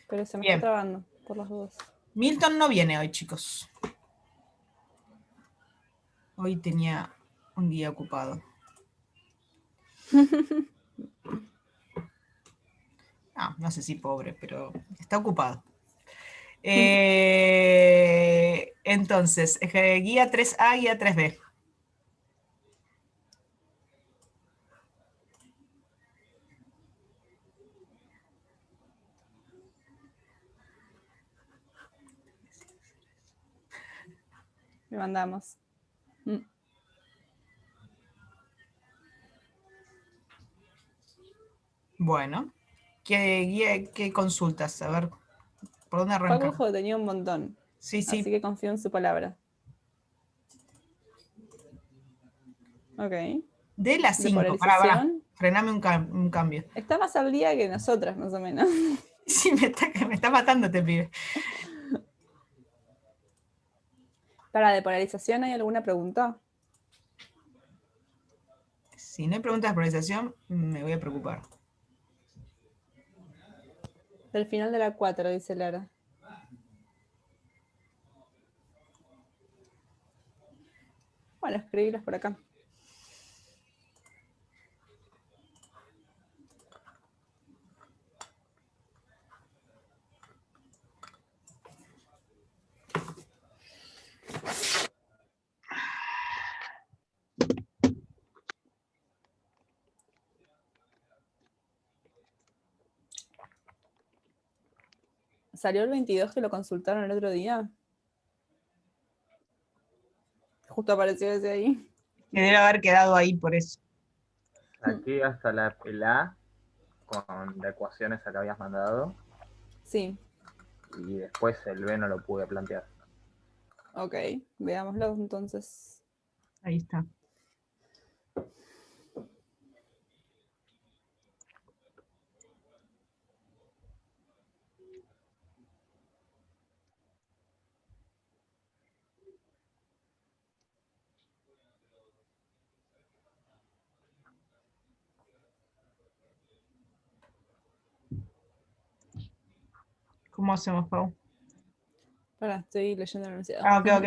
Pero se me Bien. está trabando, por las dudas. Milton no viene hoy, chicos. Hoy tenía un día ocupado. No sé si pobre, pero está ocupado. Entonces, guía 3A, guía 3B. Le mandamos. Bueno, ¿qué consultas? A ver, ¿por dónde Facu arrancar? dijo que tenía un montón. Sí, Así sí. que confío en su palabra. Ok. De las De 5. Pará. polarización. Frename un cambio. Está más al día que nosotras, más o menos. Sí, me está matando este pibe. Para de polarización, ¿hay alguna pregunta? Si no hay preguntas de polarización, me voy a preocupar. Del final de la 4, dice Lara. Bueno, escribirlas por acá. ¿Salió el 22 que lo consultaron el otro día? Justo apareció ese ahí. Que debe haber quedado ahí por eso. Saqué hasta la A con la ecuación esa que habías mandado. Sí. Y después el B no lo pude plantear. Ok, veámoslo entonces. Ahí está. ¿Cómo hacemos, Pau? Pará, estoy leyendo el enunciado. Ok.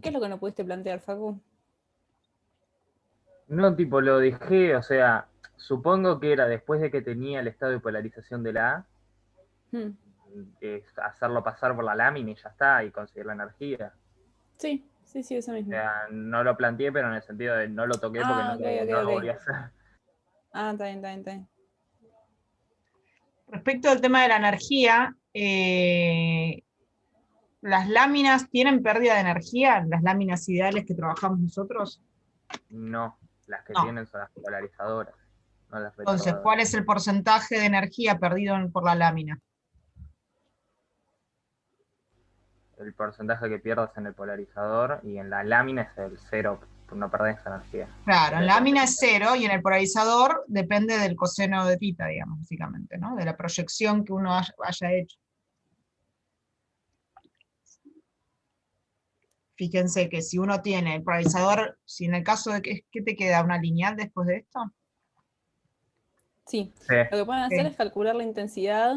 ¿Qué es lo que no pudiste plantear, Facu? No, tipo, lo dejé, o sea, supongo que era después de que tenía el estado de polarización de la A, es hacerlo pasar por la lámina y ya está, y conseguir la energía. Sí, eso O mismo. sea, no lo planteé, pero en el sentido de no lo toqué porque Ok. no lo volví a hacer. Está bien. Respecto al tema de la energía, ¿las láminas tienen pérdida de energía? ¿Las láminas ideales que trabajamos nosotros? No, las que No. tienen son las polarizadoras, no las Entonces, retardadoras. ¿cuál es el porcentaje de energía perdido por la lámina? El porcentaje que pierdas en el polarizador y en la lámina es el cero, no perdés energía. Claro, en la lámina es 0 y en el polarizador depende del coseno de θ, digamos, básicamente, ¿no? De la proyección que uno haya hecho. Fíjense que si uno tiene el polarizador, si en el caso de que, ¿qué te queda? ¿Una lineal después de esto? Sí. Sí. Lo que pueden hacer es calcular la intensidad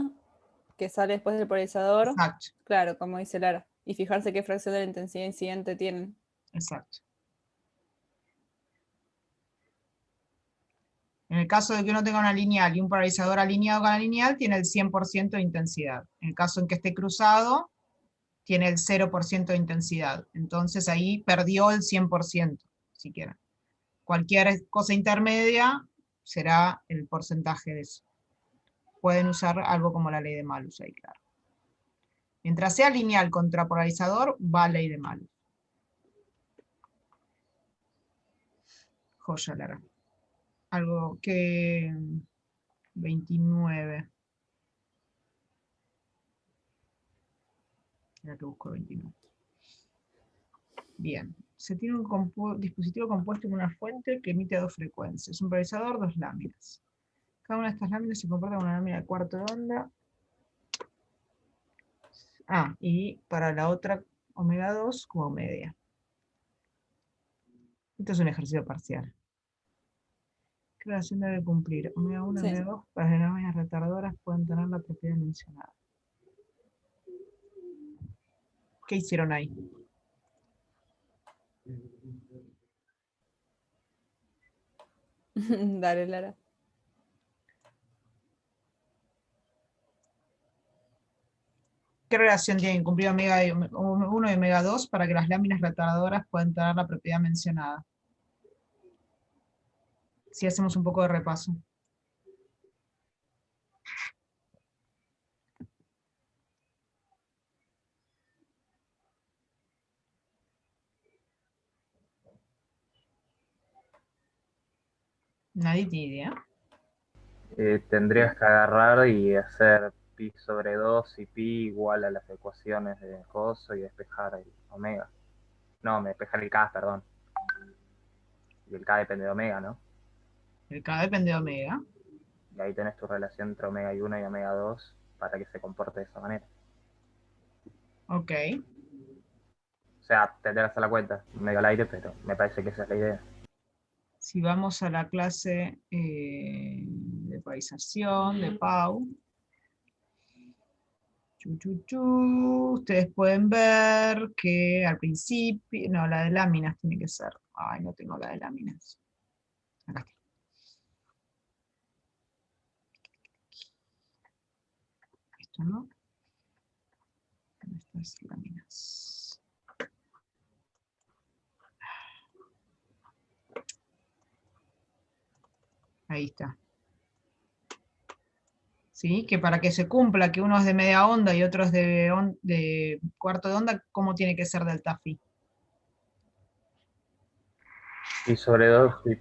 que sale después del polarizador. Exacto. Claro, como dice Lara. Y fijarse qué fracción de la intensidad incidente tienen. Exacto. En el caso de que uno tenga una lineal y un polarizador alineado con la lineal, tiene el 100% de intensidad. En el caso en que esté cruzado, tiene el 0% de intensidad. Entonces ahí perdió el 100%, si quieren. Cualquier cosa intermedia será el porcentaje de eso. Pueden usar algo como la ley de Malus ahí, claro. Mientras sea lineal contra polarizador, va ley de Malus. Joya, Lara. Algo que... 29. Mira que busco 29. Bien. Se tiene un dispositivo compuesto con una fuente que emite dos frecuencias. Un polarizador, dos láminas. Cada una de estas láminas se comporta con una lámina de cuarto de onda. Y para la otra, omega 2 como media. Esto es un ejercicio parcial. ¿Qué relación debe cumplir? Omega 1 y Sí. omega 2 para las láminas retardadoras pueden tener la propiedad mencionada. ¿Qué hicieron ahí? Dale, Lara. ¿Qué relación tienen cumplir omega 1 y omega 2 para que las láminas retardadoras puedan tener la propiedad mencionada? Si hacemos un poco de repaso. Nadie tiene idea. Tendrías que agarrar y hacer pi sobre 2 y pi igual a las ecuaciones de coso y despejar el omega. No, me despejar el K, perdón. Y el K depende de omega, ¿no? El K depende de omega. Y ahí tenés tu relación entre omega 1 y omega 2 para que se comporte de esa manera. Ok. O sea, tendrás que hacer la cuenta, medio al aire, pero me parece que esa es la idea. Si vamos a la clase de polarización de Pau, ustedes pueden ver que al principio, no, la de láminas tiene que ser. Ay, no tengo la de láminas. Acá está. Esto no. Estas láminas. Ahí está. ¿Sí? Que para que se cumpla que uno es de media onda y otro es de cuarto de onda, ¿cómo tiene que ser delta phi? Pi sobre 2 y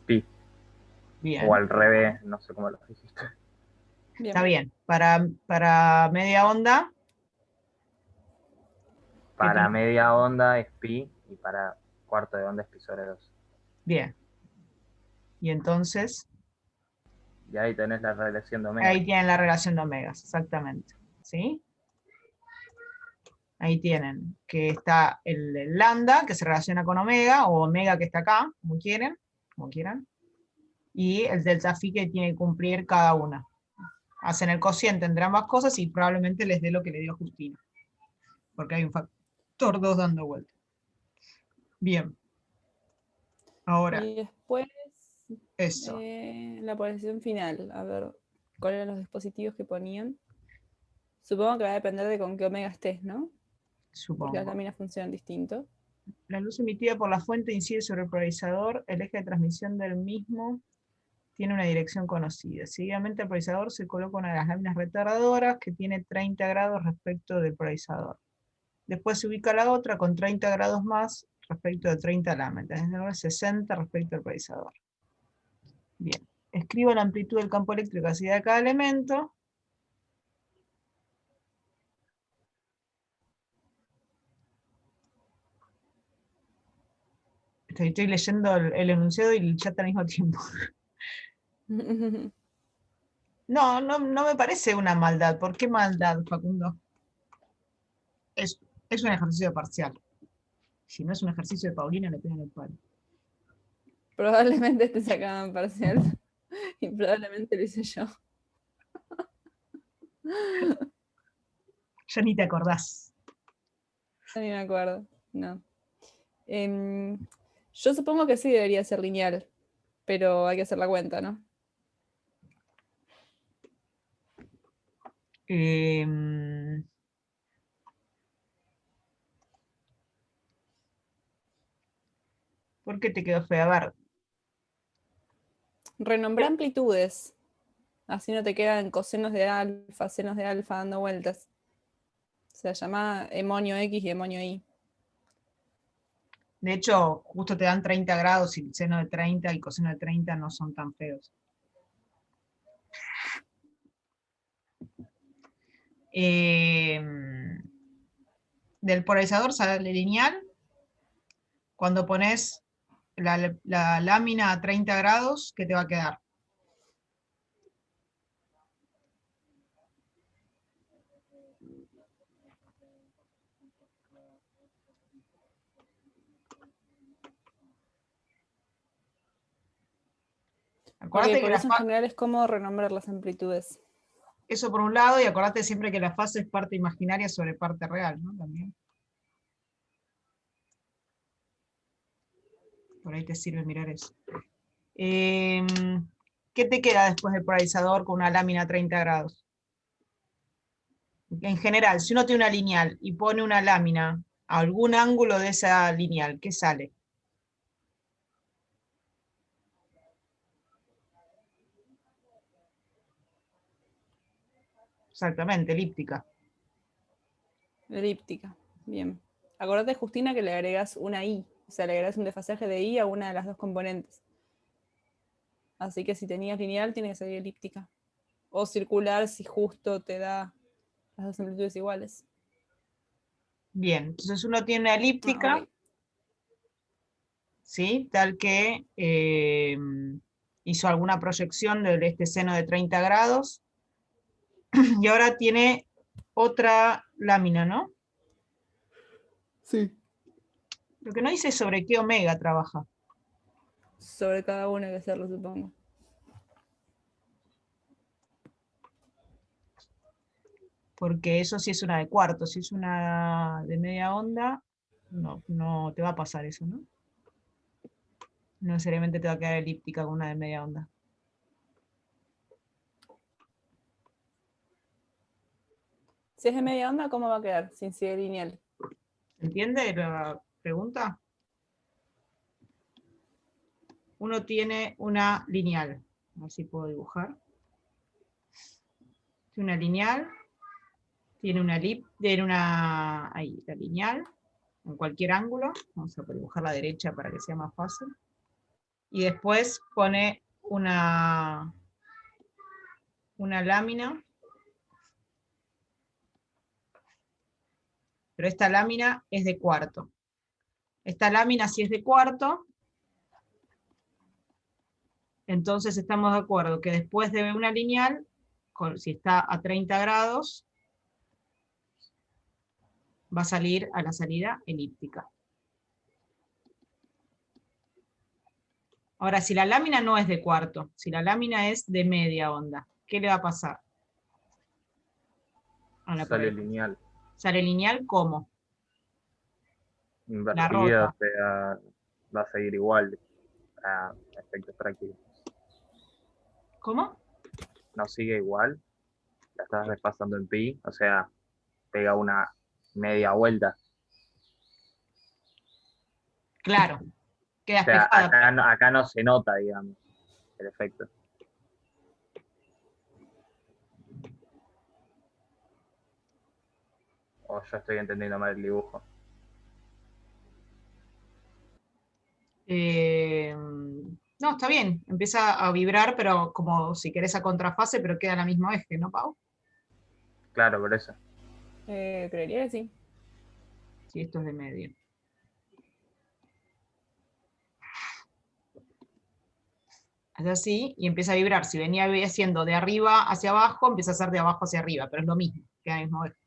pi. O Bien. al revés, no sé cómo lo dijiste. Bien. Está bien. Para media onda. Para media onda es pi y para cuarto de onda es pi sobre 2. Bien. Y entonces, Y ahí tenés la relación de omega. ahí tienen la relación de omegas, exactamente. ¿Sí? Ahí tienen que está el lambda, que se relaciona con omega, o omega que está acá, como quieran, y el delta phi que tiene que cumplir cada una. Hacen el cociente entre ambas cosas y probablemente les dé lo que le dio Justina, porque hay un factor 2 dando vuelta. Bien. Ahora, Y después, eso, la polarización final. A ver, ¿cuáles eran los dispositivos que ponían? Supongo que va a depender de con qué omega estés, ¿no? Porque las supongo. láminas funcionan distinto. La luz emitida por la fuente incide sobre el polarizador, el eje de transmisión del mismo tiene una dirección conocida. Seguidamente al polarizador se coloca una de las láminas retardadoras que tiene 30 grados respecto del polarizador. Después se ubica la otra con 30 grados más respecto de 30 láminas, es decir, 60 respecto al polarizador. Bien, escribo la amplitud del campo eléctrico así de cada elemento. Estoy leyendo el enunciado y el chat al mismo tiempo. No me parece una maldad. ¿Por qué maldad, Facundo? Es un ejercicio parcial. Si no es un ejercicio de Paulina, le pegan el palo. Probablemente te sacaban parcial. Y probablemente lo hice yo. Ya ni te acordás. No, ni me acuerdo. No. Yo supongo que sí debería ser lineal, pero hay que hacer la cuenta, ¿no? ¿Por qué te quedó fea? A ver. Renombré amplitudes. Así no te quedan cosenos de alfa, senos de alfa dando vueltas. Se llama hemonio X y hemonio Y. De hecho, justo te dan 30 grados y el seno de 30 y coseno de 30 no son tan feos. Del polarizador sale lineal. Cuando pones la lámina a 30 grados, ¿qué te va a quedar? Ok, Acordate que por eso en general es cómodo renombrar las amplitudes. eso por un lado, y acordate siempre que la fase es parte imaginaria sobre parte real, ¿no? También. Por ahí te sirve mirar eso. ¿Qué te queda después del polarizador con una lámina a 30 grados? En general, si uno tiene una lineal y pone una lámina a algún ángulo de esa lineal, ¿qué sale? Exactamente, elíptica. Elíptica. Bien. Acordate, Justina, que le agregas una I. O sea, le agregas un desfasaje de I a una de las dos componentes. Así que si tenías lineal, tiene que ser elíptica. O circular si justo te da las dos amplitudes iguales. Bien, entonces uno tiene una elíptica, Ok. ¿sí? Tal que hizo alguna proyección de este seno de 30 grados, y ahora tiene otra lámina, ¿no? Sí. Lo que no dice es sobre qué omega trabaja. Sobre cada uno hay que hacerlo, supongo. Porque eso sí es una de cuarto, si es una de media onda, no te va a pasar eso, ¿no? No necesariamente te va a quedar elíptica con una de media onda. Si es de media onda, ¿cómo va a quedar? Sin ser lineal. ¿Se entiende la pregunta? Uno tiene una lineal, a ver si puedo dibujar. Tiene una lineal, tiene ahí, la lineal, en cualquier ángulo. Vamos a dibujar la derecha para que sea más fácil. Y después pone una lámina, pero esta lámina es de cuarto. Esta lámina si es de cuarto, entonces estamos de acuerdo que después de una lineal, si está a 30 grados, va a salir a la salida elíptica. Ahora, si la lámina no es de cuarto, si la lámina es de media onda, ¿qué le va a pasar? Sale lineal. ¿Sale lineal cómo? La Invertida, o rota. sea, va a seguir igual a efectos prácticos. ¿Cómo? No sigue igual, la estás repasando en pi, o sea, pega una media vuelta. Claro, queda O sea, espejada. acá no se nota, digamos, el efecto. O yo estoy entendiendo mal el dibujo. No, está bien, empieza a vibrar, pero como si querés a contrafase, pero queda en la misma eje, ¿no, Pau? Claro, por eso. Creería que sí. Sí, esto es de medio. Es así, y empieza a vibrar. Si venía haciendo de arriba hacia abajo, empieza a hacer de abajo hacia arriba, pero es lo mismo, queda en el mismo eje.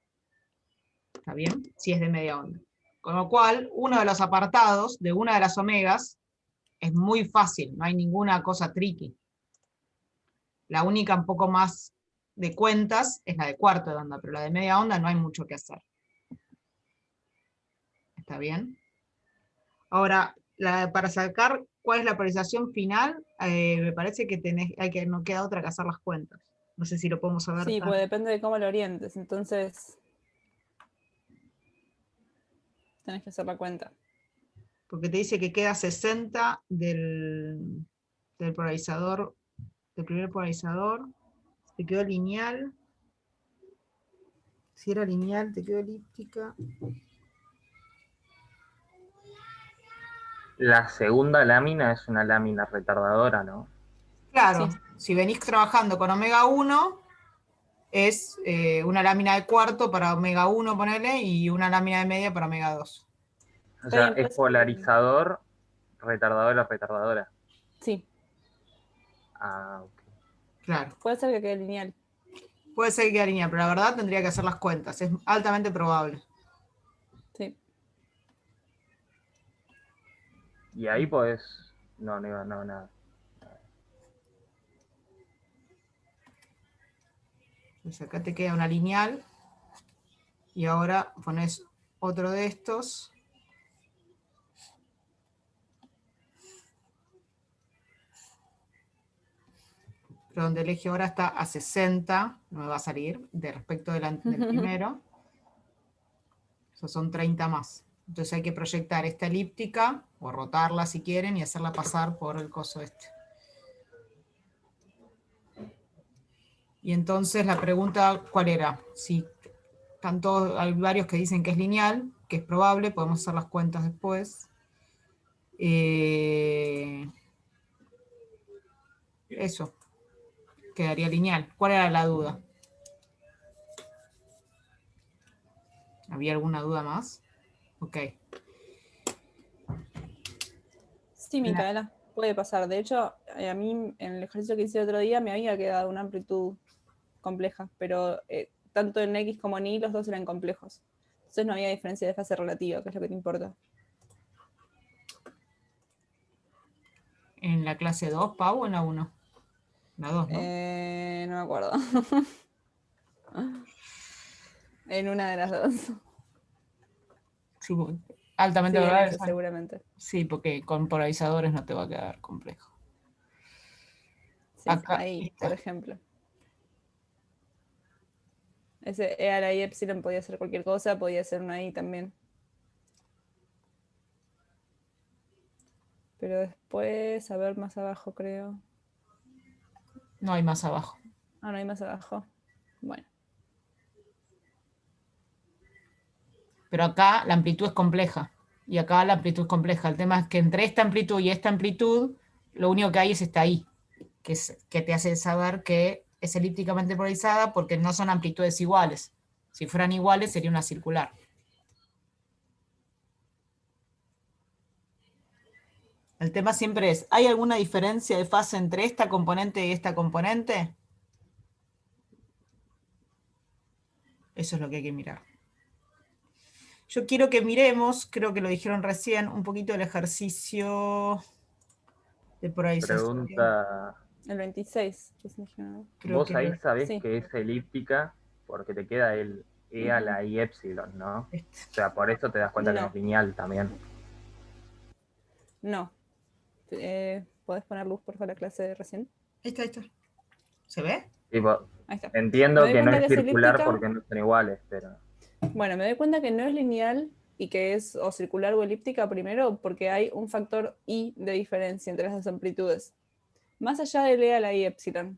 ¿Está bien? Si es de media onda. Con lo cual, uno de los apartados de una de las omegas es muy fácil, no hay ninguna cosa tricky. La única un poco más de cuentas es la de cuarto de onda, pero la de media onda no hay mucho que hacer. ¿Está bien? Ahora, para sacar cuál es la polarización final, me parece que no queda otra que hacer las cuentas. No sé si lo podemos saber Sí, tan... pues depende de cómo lo orientes. Entonces, tenés que hacer la cuenta. Porque te dice que queda 60 del polarizador, del primer polarizador. Te quedó lineal. Si era lineal, te quedó elíptica. La segunda lámina es una lámina retardadora, ¿no? Claro, Sí. si venís trabajando con omega 1, es una lámina de cuarto para omega 1, ponele, y una lámina de media para omega 2. O Está sea, bien, puede es ser que- polarizador, retardadora, retardadora. Sí, Ah, ok. Claro. puede ser que quede lineal. Puede ser que quede lineal, pero la verdad tendría que hacer las cuentas. Es altamente probable. Sí. Y ahí podés... No, nada. Entonces acá te queda una lineal. Y ahora pones otro de estos. Pero donde el eje ahora está a 60, no me va a salir, de respecto del primero. Esos son 30 más. Entonces hay que proyectar esta elíptica, o rotarla si quieren, y hacerla pasar por el coso este. Y entonces la pregunta, ¿cuál era? Si hay varios que dicen que es lineal, que es probable, podemos hacer las cuentas después. Eso, quedaría lineal. ¿Cuál era la duda? ¿Había alguna duda más? Ok. Sí, Micaela, puede pasar. De hecho, a mí en el ejercicio que hice el otro día me había quedado una amplitud compleja, pero tanto en X como en Y los dos eran complejos. Entonces no había diferencia de fase relativa, que es lo que te importa. ¿En la clase 2, Pau, o en la 1? La 2, ¿no? No me acuerdo. En una de las dos. Sí, altamente Sí, en probable. ese seguramente. Sí, porque con polarizadores no te va a quedar complejo. Sí, Acá ahí, por está. ejemplo. Ese E a la I epsilon podía ser cualquier cosa, podía ser una I también. Pero después, a ver más abajo, creo. No hay más abajo. Ah, no hay más abajo. Bueno. Pero acá la amplitud es compleja. Y acá la amplitud es compleja. El tema es que entre esta amplitud y esta amplitud, lo único que hay es esta I, que te hace saber que es elípticamente polarizada porque no son amplitudes iguales. Si fueran iguales, sería una circular. El tema siempre es, ¿hay alguna diferencia de fase entre esta componente y esta componente? Eso es lo que hay que mirar. Yo quiero que miremos, creo que lo dijeron recién, un poquito el ejercicio de polarización. Pregunta, El 26. Pues, no. Creo vos que ahí era sabés Sí. que es elíptica porque te queda el E a la I epsilon, ¿no? este. O sea, por eso te das cuenta que no No, es lineal también. no. ¿Podés poner luz, por favor, la clase de recién? Ahí está, ahí está. ¿Se ve? Tipo, Ahí está. Me entiendo doy que no cuenta es que es circular elíptica. porque no son iguales, pero Bueno, me doy cuenta que no es lineal y que es o circular o elíptica primero porque hay un factor I de diferencia entre las dos amplitudes. Más allá del E a la I epsilon.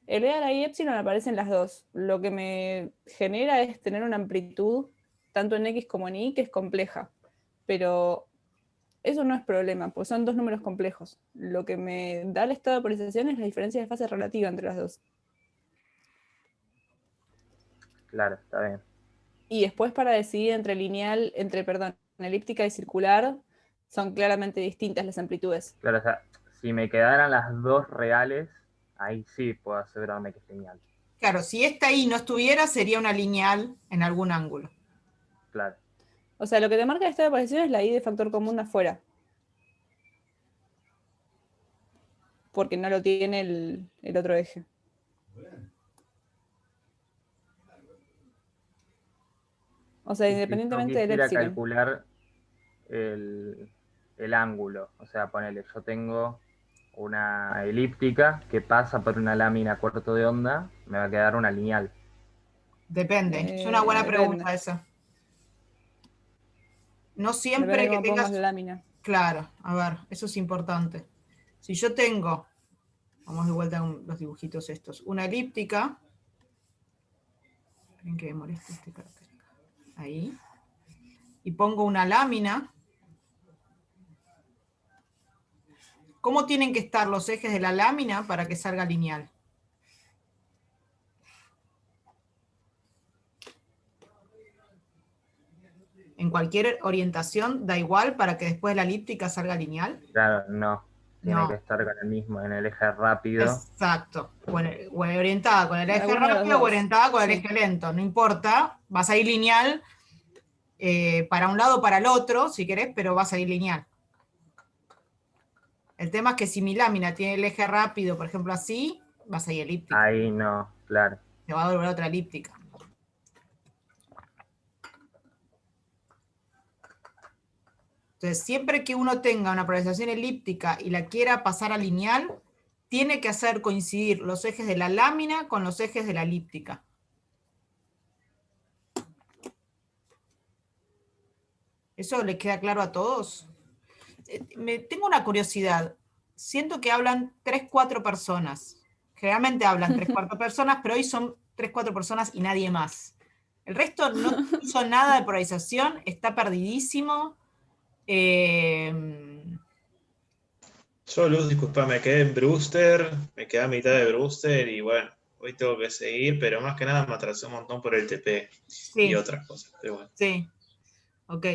El E a la I epsilon aparece en las dos. Lo que me genera es tener una amplitud, tanto en X como en Y, que es compleja. Pero eso no es problema, pues son dos números complejos. Lo que me da el estado de polarización es la diferencia de fase relativa entre las dos. claro, está bien. Y después para decidir perdón, elíptica y circular, son claramente distintas las amplitudes. Claro, o sea, si me quedaran las dos reales, ahí sí puedo asegurarme que es lineal. Claro, si esta I no estuviera, sería una lineal en algún ángulo. Claro. O sea, lo que te marca el estado de polarización es la I de factor común de afuera. Porque no lo tiene el otro eje. O sea, Y si yo independientemente del quisiera epsilon. calcular el ángulo, o sea, ponele, yo tengo una elíptica que pasa por una lámina corto de onda, me va a quedar una lineal. Depende. Es una buena Depende. pregunta esa. No Depende siempre de que cómo pongas la tengas... lámina. Claro, a ver, eso es importante. Si yo tengo, vamos de vuelta con los dibujitos estos, una elíptica, esperen que me moleste este carácter acá. Ahí. Y pongo una lámina. ¿Cómo tienen que estar los ejes de la lámina para que salga lineal? En cualquier orientación da igual para que después la elíptica salga lineal. Claro, no. Tiene No. que estar con el mismo, en el eje rápido. Exacto. O orientada con el eje Alguno de los rápido o dos. orientada con el Sí. eje lento. No importa, vas a ir lineal para un lado o para el otro, si querés, pero vas a ir lineal. El tema es que si mi lámina tiene el eje rápido, por ejemplo así, vas a ir elíptica. Ahí no, claro. Te va a volver otra elíptica. Entonces, siempre que uno tenga una polarización elíptica y la quiera pasar a lineal, tiene que hacer coincidir los ejes de la lámina con los ejes de la elíptica. ¿Eso les queda claro a todos? Tengo una curiosidad. Siento que hablan 3, 4 personas. Generalmente hablan 3, 4 personas, pero hoy son 3, 4 personas y nadie más. El resto no hizo nada de polarización, está perdidísimo. Yo, Luz, disculpa, me quedé en Brewster, me quedé a mitad de Brewster y bueno, hoy tengo que seguir, pero más que nada me atrasé un montón por el TP Sí, y otras cosas. Pero bueno. sí, ok.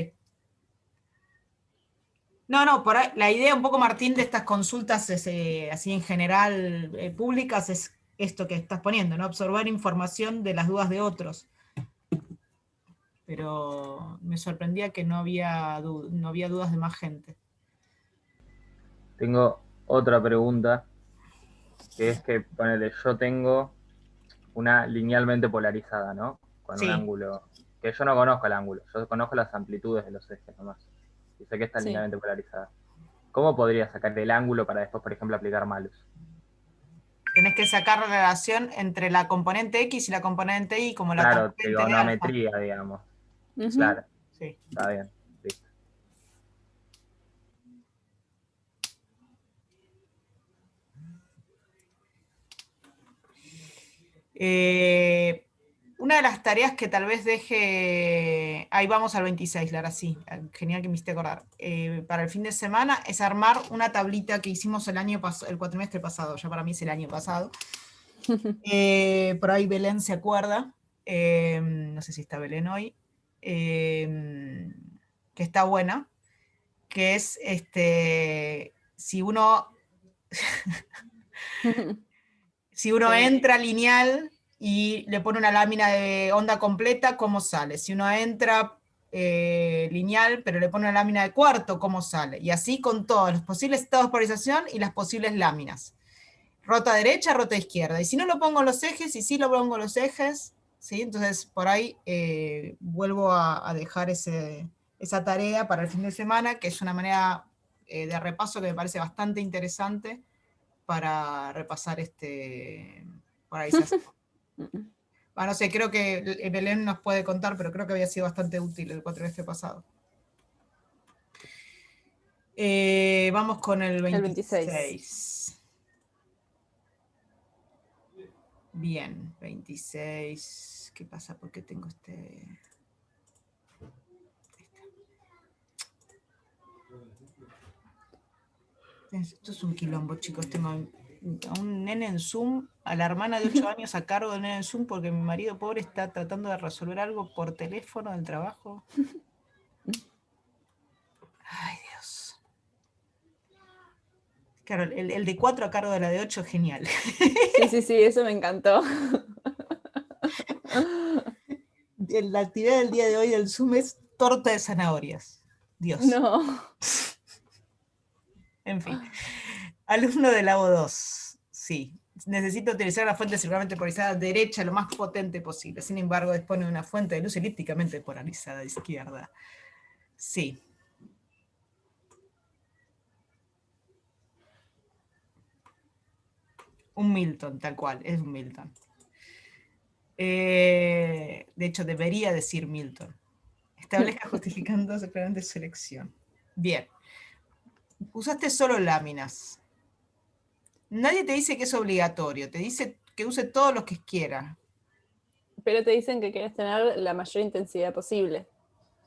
No, por ahí, la idea un poco, Martín, de estas consultas así en general públicas es esto que estás poniendo, ¿no? Absorber información de las dudas de otros. Pero me sorprendía que no había dudas de más gente. Tengo otra pregunta, que es que, ponele, yo tengo una linealmente polarizada, ¿no? Con Sí. un ángulo, que yo no conozco el ángulo, yo conozco las amplitudes de los ejes nomás. Y sé que está Sí. linealmente polarizada. ¿Cómo podría sacar el ángulo para después, por ejemplo, aplicar malus? Tenés que sacar la relación entre la componente X y la componente Y, como la Claro, componente de alfa. trigonometría, digamos. Ujú. Claro, Sí. está bien, listo. Una de las tareas que tal vez deje, ahí vamos al 26, Lara, sí, genial que me hiciste acordar, para el fin de semana, es armar una tablita que hicimos el cuatrimestre pasado, ya para mí es el año pasado. Por ahí Belén se acuerda, no sé si está Belén hoy, que está buena, que es si uno Sí. entra lineal y le pone una lámina de onda completa, ¿cómo sale? Si uno entra lineal, pero le pone una lámina de cuarto, ¿cómo sale? Y así con todos los posibles estados de polarización y las posibles láminas. Rota derecha, rota izquierda. Y si no lo pongo en los ejes, y si lo pongo en los ejes, ¿sí? Entonces por ahí vuelvo a dejar esa tarea para el fin de semana, que es una manera de repaso que me parece bastante interesante para repasar polarización. No sé, creo que Belén nos puede contar, pero creo que había sido bastante útil el cuatrimestre pasado. Vamos con el 26. Bien, 26. ¿Qué pasa? ¿Por qué tengo Esto es un quilombo, chicos. Tengo a un nene en Zoom, a la hermana de 8 años a cargo del nene en Zoom, porque mi marido pobre está tratando de resolver algo por teléfono del trabajo. Ay, Dios. Claro, el de 4 a cargo de la de 8 es genial. Sí, eso me encantó. La actividad del día de hoy del Zoom es torta de zanahorias. Dios. No. En fin. Alumno de Labo 2. Sí. Necesito utilizar la fuente circularmente polarizada derecha lo más potente posible. Sin embargo, dispone de una fuente de luz elípticamente polarizada izquierda. Sí. Un Milton, tal cual. Es un Milton. De hecho, debería decir Milton. Establezca justificando claramente su elección. Bien. Usaste solo láminas. Nadie te dice que es obligatorio, te dice que use todos los que quiera. Pero te dicen que quieres tener la mayor intensidad posible.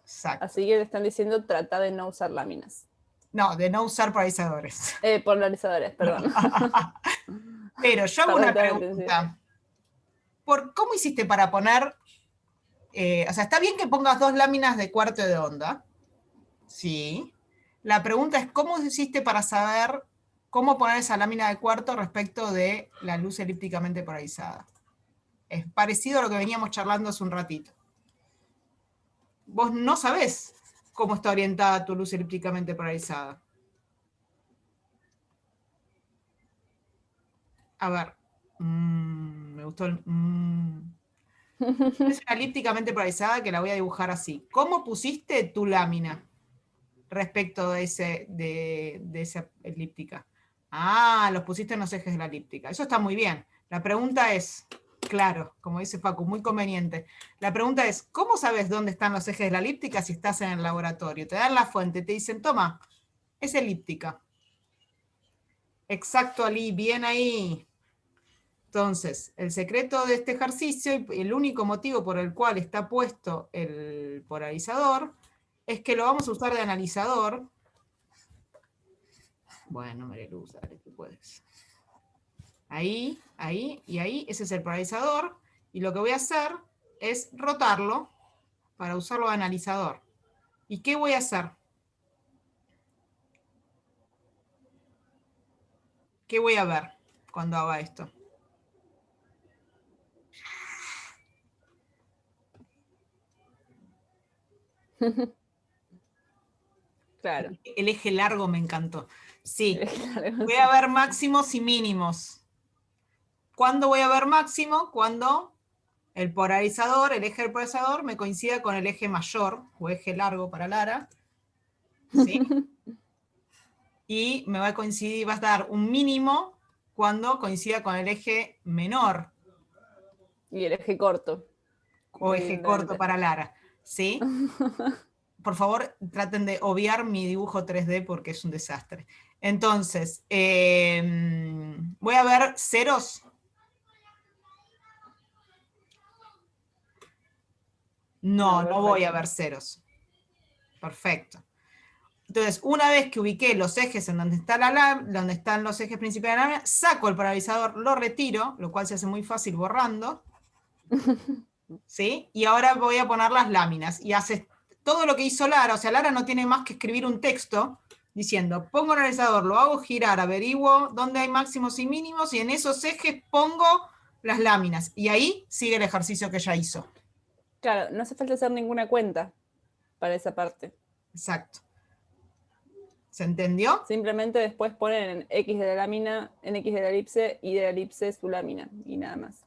Exacto. Así que le están diciendo trata de no usar láminas. No, de no usar polarizadores. Polarizadores, perdón. Pero yo hago una pregunta. ¿Cómo hiciste para poner o sea, está bien que pongas 2 láminas de cuarto de onda. Sí. La pregunta es, ¿cómo hiciste para saber cómo poner esa lámina de cuarto respecto de la luz elípticamente polarizada? Es parecido a lo que veníamos charlando hace un ratito. Vos no sabés cómo está orientada tu luz elípticamente polarizada. A ver. Me gustó el... Es una elípticamente polarizada que la voy a dibujar así. ¿Cómo pusiste tu lámina respecto de esa elíptica? Ah, los pusiste en los ejes de la elíptica. Eso está muy bien. La pregunta es, claro, como dice Facu, muy conveniente. La pregunta es, ¿cómo sabes dónde están los ejes de la elíptica si estás en el laboratorio? Te dan la fuente, te dicen, toma, es elíptica. Exacto, Ali, bien ahí. Entonces, el secreto de este ejercicio, y el único motivo por el cual está puesto el polarizador, es que lo vamos a usar de analizador. Bueno, María Luz, dale, tú puedes. Ahí, ahí y ahí, ese es el polarizador. Y lo que voy a hacer es rotarlo para usarlo de analizador. ¿Y qué voy a hacer? ¿Qué voy a ver cuando haga esto? Claro. El eje largo me encantó. Sí, Claro, voy sí. a ver máximos y mínimos. ¿Cuándo voy a ver máximo? Cuando el polarizador, el eje del polarizador, me coincida con el eje mayor, o eje largo para Lara. ¿Sí? Y me va a coincidir, va a dar un mínimo cuando coincida con el eje menor, Y el eje corto. o eje corto Evidentemente. para Lara. ¿Sí? Por favor, traten de obviar mi dibujo 3D porque es un desastre. Entonces, voy a ver ceros. No, no voy a ver ceros. Perfecto. Entonces, una vez que ubiqué los ejes en donde donde están los ejes principales de la lámina, saco el polarizador, lo retiro, lo cual se hace muy fácil borrando. ¿Sí? Y ahora voy a poner las láminas. Y hace todo lo que hizo Lara. O sea, Lara no tiene más que escribir un texto diciendo, pongo el analizador, lo hago girar, averiguo dónde hay máximos y mínimos, y en esos ejes pongo las láminas. Y ahí sigue el ejercicio que ella hizo. Claro, no hace falta hacer ninguna cuenta para esa parte. Exacto. ¿Se entendió? Simplemente después ponen en X de la lámina, en X de la elipse y de la elipse su lámina. Y nada más.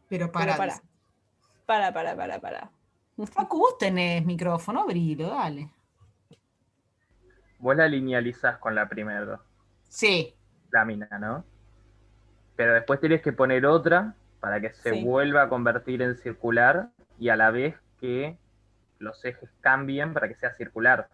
Pero Pero para. para. Facu, vos tenés micrófono, abrilo, dale. Vos la linealizás con la primera Sí. lámina, ¿no? Pero después tenés que poner otra para que se Sí. vuelva a convertir en circular y a la vez que los ejes cambien para que sea circular.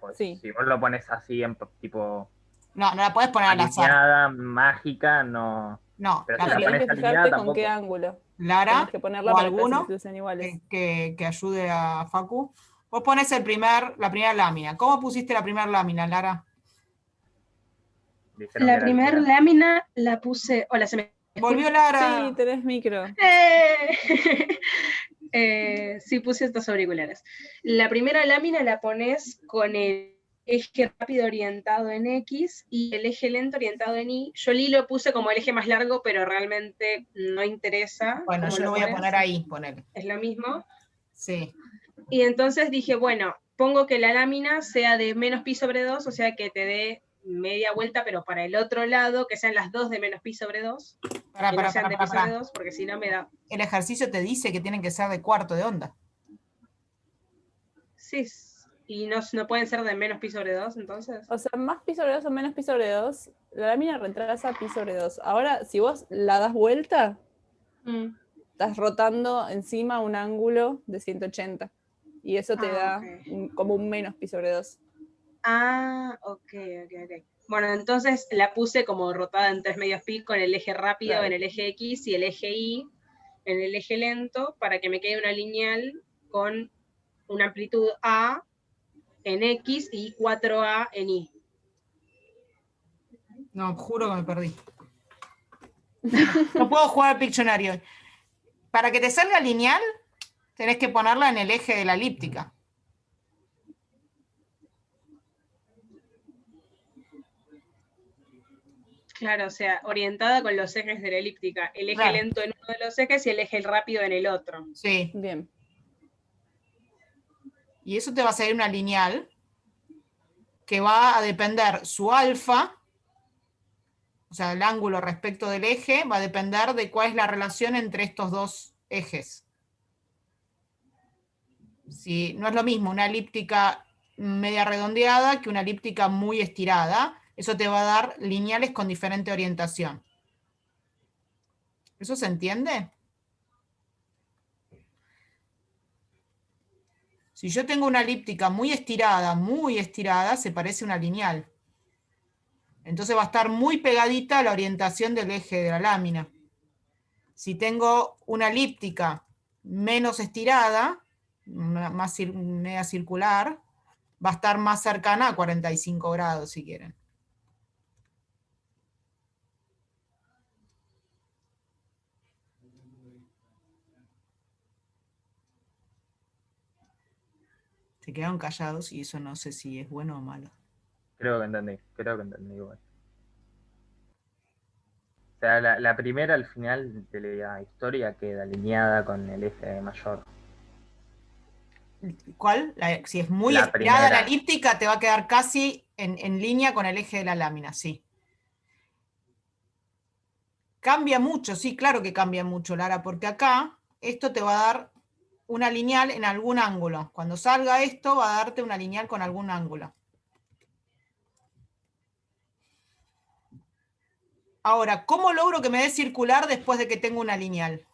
Pues Sí. si vos lo pones así en tipo No, no la podés poner al azar. alineada, mágica, no. No, Pero la si la Tenés pones que alineada fijarte con qué tampoco. ángulo. Lara Tenés que ponerla o para que las alguno elipses sean iguales. que ayude a Facu. Vos pones la primera lámina. ¿Cómo pusiste la primera lámina, Lara? Dijeron que La era primera lineal. lámina la puse. Hola, ¿se me Volvió Lara. Sí, tenés micro. Sí, puse estos auriculares. La primera lámina la pones con el eje rápido orientado en X y el eje lento orientado en Y. Yo el Y lo puse como el eje más largo, pero realmente no interesa. Bueno, yo lo voy a poner ahí, ponele. Es lo mismo. Sí. Y entonces dije, bueno, pongo que la lámina sea de menos pi sobre 2, o sea que te dé media vuelta, pero para el otro lado, que sean las 2 de menos pi sobre 2. No sean de pi sobre 2, porque si no me da... El ejercicio te dice que tienen que ser de cuarto de onda. Sí, y no pueden ser de menos pi sobre 2, entonces. O sea, más pi sobre 2 o menos pi sobre 2, la lámina retrasa pi sobre 2. Ahora, si vos la das vuelta, estás rotando encima un ángulo de 180. Y eso te da como un menos pi sobre 2. Ah, ok. Bueno, entonces la puse como rotada en 3 medios pi con el eje rápido claro. En el eje X y el eje Y en el eje lento para que me quede una lineal con una amplitud A en X y 4A en Y. No, juro que me perdí. No puedo jugar al Pictionary hoy. Para que te salga lineal, tenés que ponerla en el eje de la elíptica. Claro, o sea, orientada con los ejes de la elíptica. El eje Claro. lento en uno de los ejes y el eje rápido en el otro. Sí. Bien. Y eso te va a salir una lineal que va a depender su alfa, o sea, el ángulo respecto del eje, va a depender de cuál es la relación entre estos dos ejes. Si no es lo mismo una elíptica media redondeada que una elíptica muy estirada, eso te va a dar lineales con diferente orientación. ¿Eso se entiende? Si yo tengo una elíptica muy estirada, se parece a una lineal. Entonces va a estar muy pegadita a la orientación del eje de la lámina. Si tengo una elíptica menos estirada, más media circular, va a estar más cercana a 45 grados, si quieren. Se quedaron callados y eso no sé si es bueno o malo. Creo que entendí igual. O sea, la primera al final de la historia queda alineada con el eje mayor. ¿Cuál? Si es muy La estirada la primera. elíptica, te va a quedar casi en línea con el eje de la lámina, sí. Cambia mucho, sí, claro que cambia mucho, Lara, porque acá esto te va a dar una lineal en algún ángulo. Cuando salga esto, va a darte una lineal con algún ángulo. Ahora, ¿cómo logro que me dé circular después de que tengo una lineal?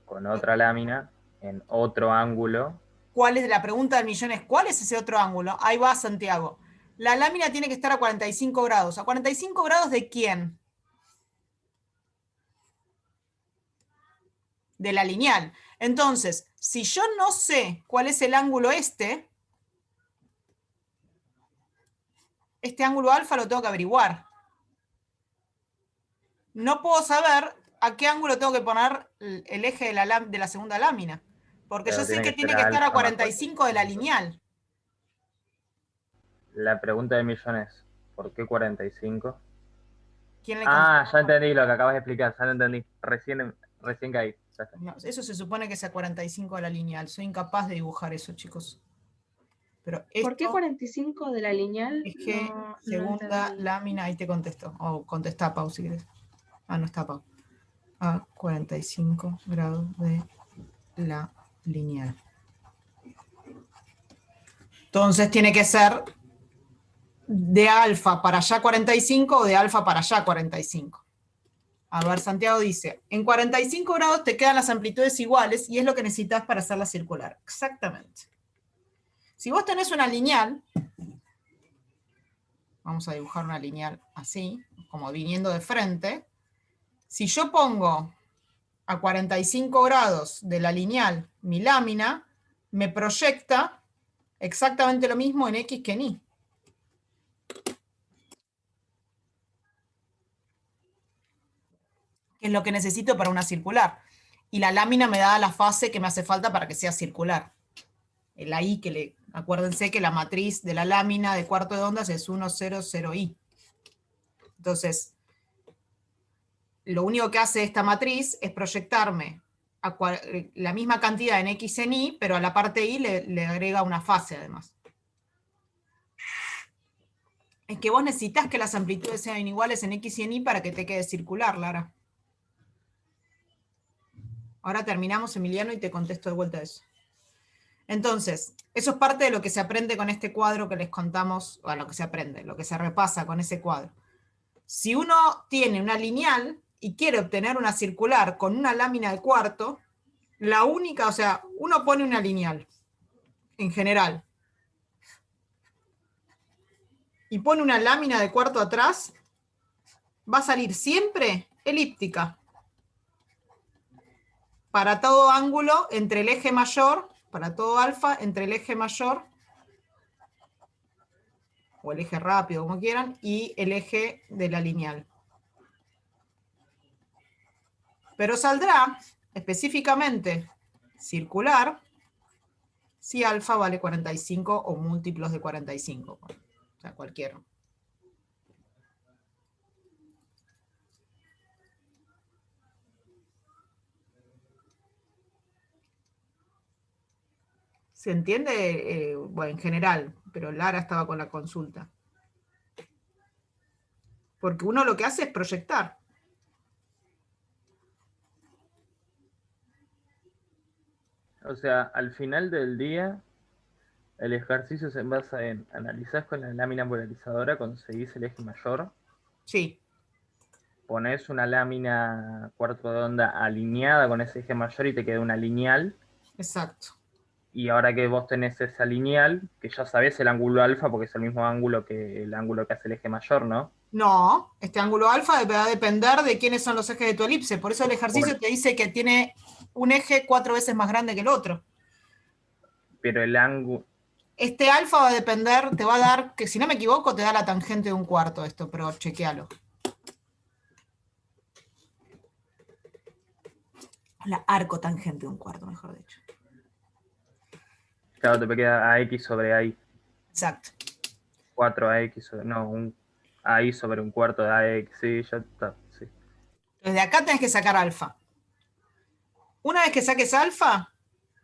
Con otra lámina, en otro ángulo. ¿Cuál es la pregunta del millón? Es, ¿cuál es ese otro ángulo? Ahí va, Santiago. La lámina tiene que estar a 45 grados. ¿A 45 grados de quién? De la lineal. Entonces, si yo no sé cuál es el ángulo este ángulo alfa lo tengo que averiguar. No puedo saber a qué ángulo tengo que poner el eje de la segunda lámina, porque Pero yo sé que tiene ser que estar a alfa más 45 de la lineal. La pregunta del millón es, ¿por qué 45? ¿Quién le Ah, ya entendí lo que acabas de explicar, ya lo entendí. Recién caí. Ya está. No, eso se supone que es a 45 de la lineal. Soy incapaz de dibujar eso, chicos. Pero ¿Por qué esto 45 de la lineal? es que No segunda entendí. lámina, ahí te contesto. O contesta, Pau, si querés. Ah, no está Pau. A 45 grados de la lineal. Entonces tiene que ser de alfa para allá 45 o de alfa para allá 45. A ver, Santiago dice, en 45 grados te quedan las amplitudes iguales y es lo que necesitas para hacerla circular. Exactamente. Si vos tenés una lineal, vamos a dibujar una lineal así, como viniendo de frente, si yo pongo a 45 grados de la lineal mi lámina, me proyecta exactamente lo mismo en X que en Y. Que es lo que necesito para una circular. Y la lámina me da la fase que me hace falta para que sea circular. La I, acuérdense que la matriz de la lámina de cuarto de ondas es 1, 0, 0, I. Entonces, lo único que hace esta matriz es proyectarme la misma cantidad en X en Y, pero a la parte Y le agrega una fase además. Es que vos necesitas que las amplitudes sean iguales en X y en Y para que te quede circular, Lara. Ahora terminamos, Emiliano, y te contesto de vuelta eso. Entonces, eso es parte de lo que se aprende con este cuadro que les contamos, o lo que se aprende, lo que se repasa con ese cuadro. Si uno tiene una lineal y quiere obtener una circular con una lámina de cuarto, la única, o sea, uno pone una lineal, en general, y pone una lámina de cuarto atrás, va a salir siempre elíptica. Para todo ángulo entre el eje mayor, para todo alfa, entre el eje mayor o el eje rápido, como quieran, y el eje de la lineal. Pero saldrá específicamente circular si alfa vale 45 o múltiplos de 45. O sea, cualquiera. ¿Se entiende? Bueno, en general, pero Lara estaba con la consulta. Porque uno lo que hace es proyectar. O sea, al final del día, el ejercicio se basa en analizar con la lámina polarizadora, conseguís el eje mayor, Sí, pones una lámina cuarto de onda alineada con ese eje mayor y te queda una lineal. exacto. Y ahora que vos tenés esa lineal, que ya sabés el ángulo alfa, porque es el mismo ángulo que el ángulo que hace el eje mayor, ¿no? No, este ángulo alfa va a depender de quiénes son los ejes de tu elipse. Por eso el ejercicio te dice que tiene un eje 4 veces más grande que el otro. Pero el ángulo... Este alfa va a depender, te va a dar, que si no me equivoco, te da la tangente de un cuarto esto, pero chequealo. La arco tangente de un cuarto, mejor dicho. Claro, te queda AX sobre AI. Exacto. 4AX sobre... No, un AI sobre un cuarto de AX. Sí, ya está, sí. Desde acá tenés que sacar alfa. Una vez que saques alfa,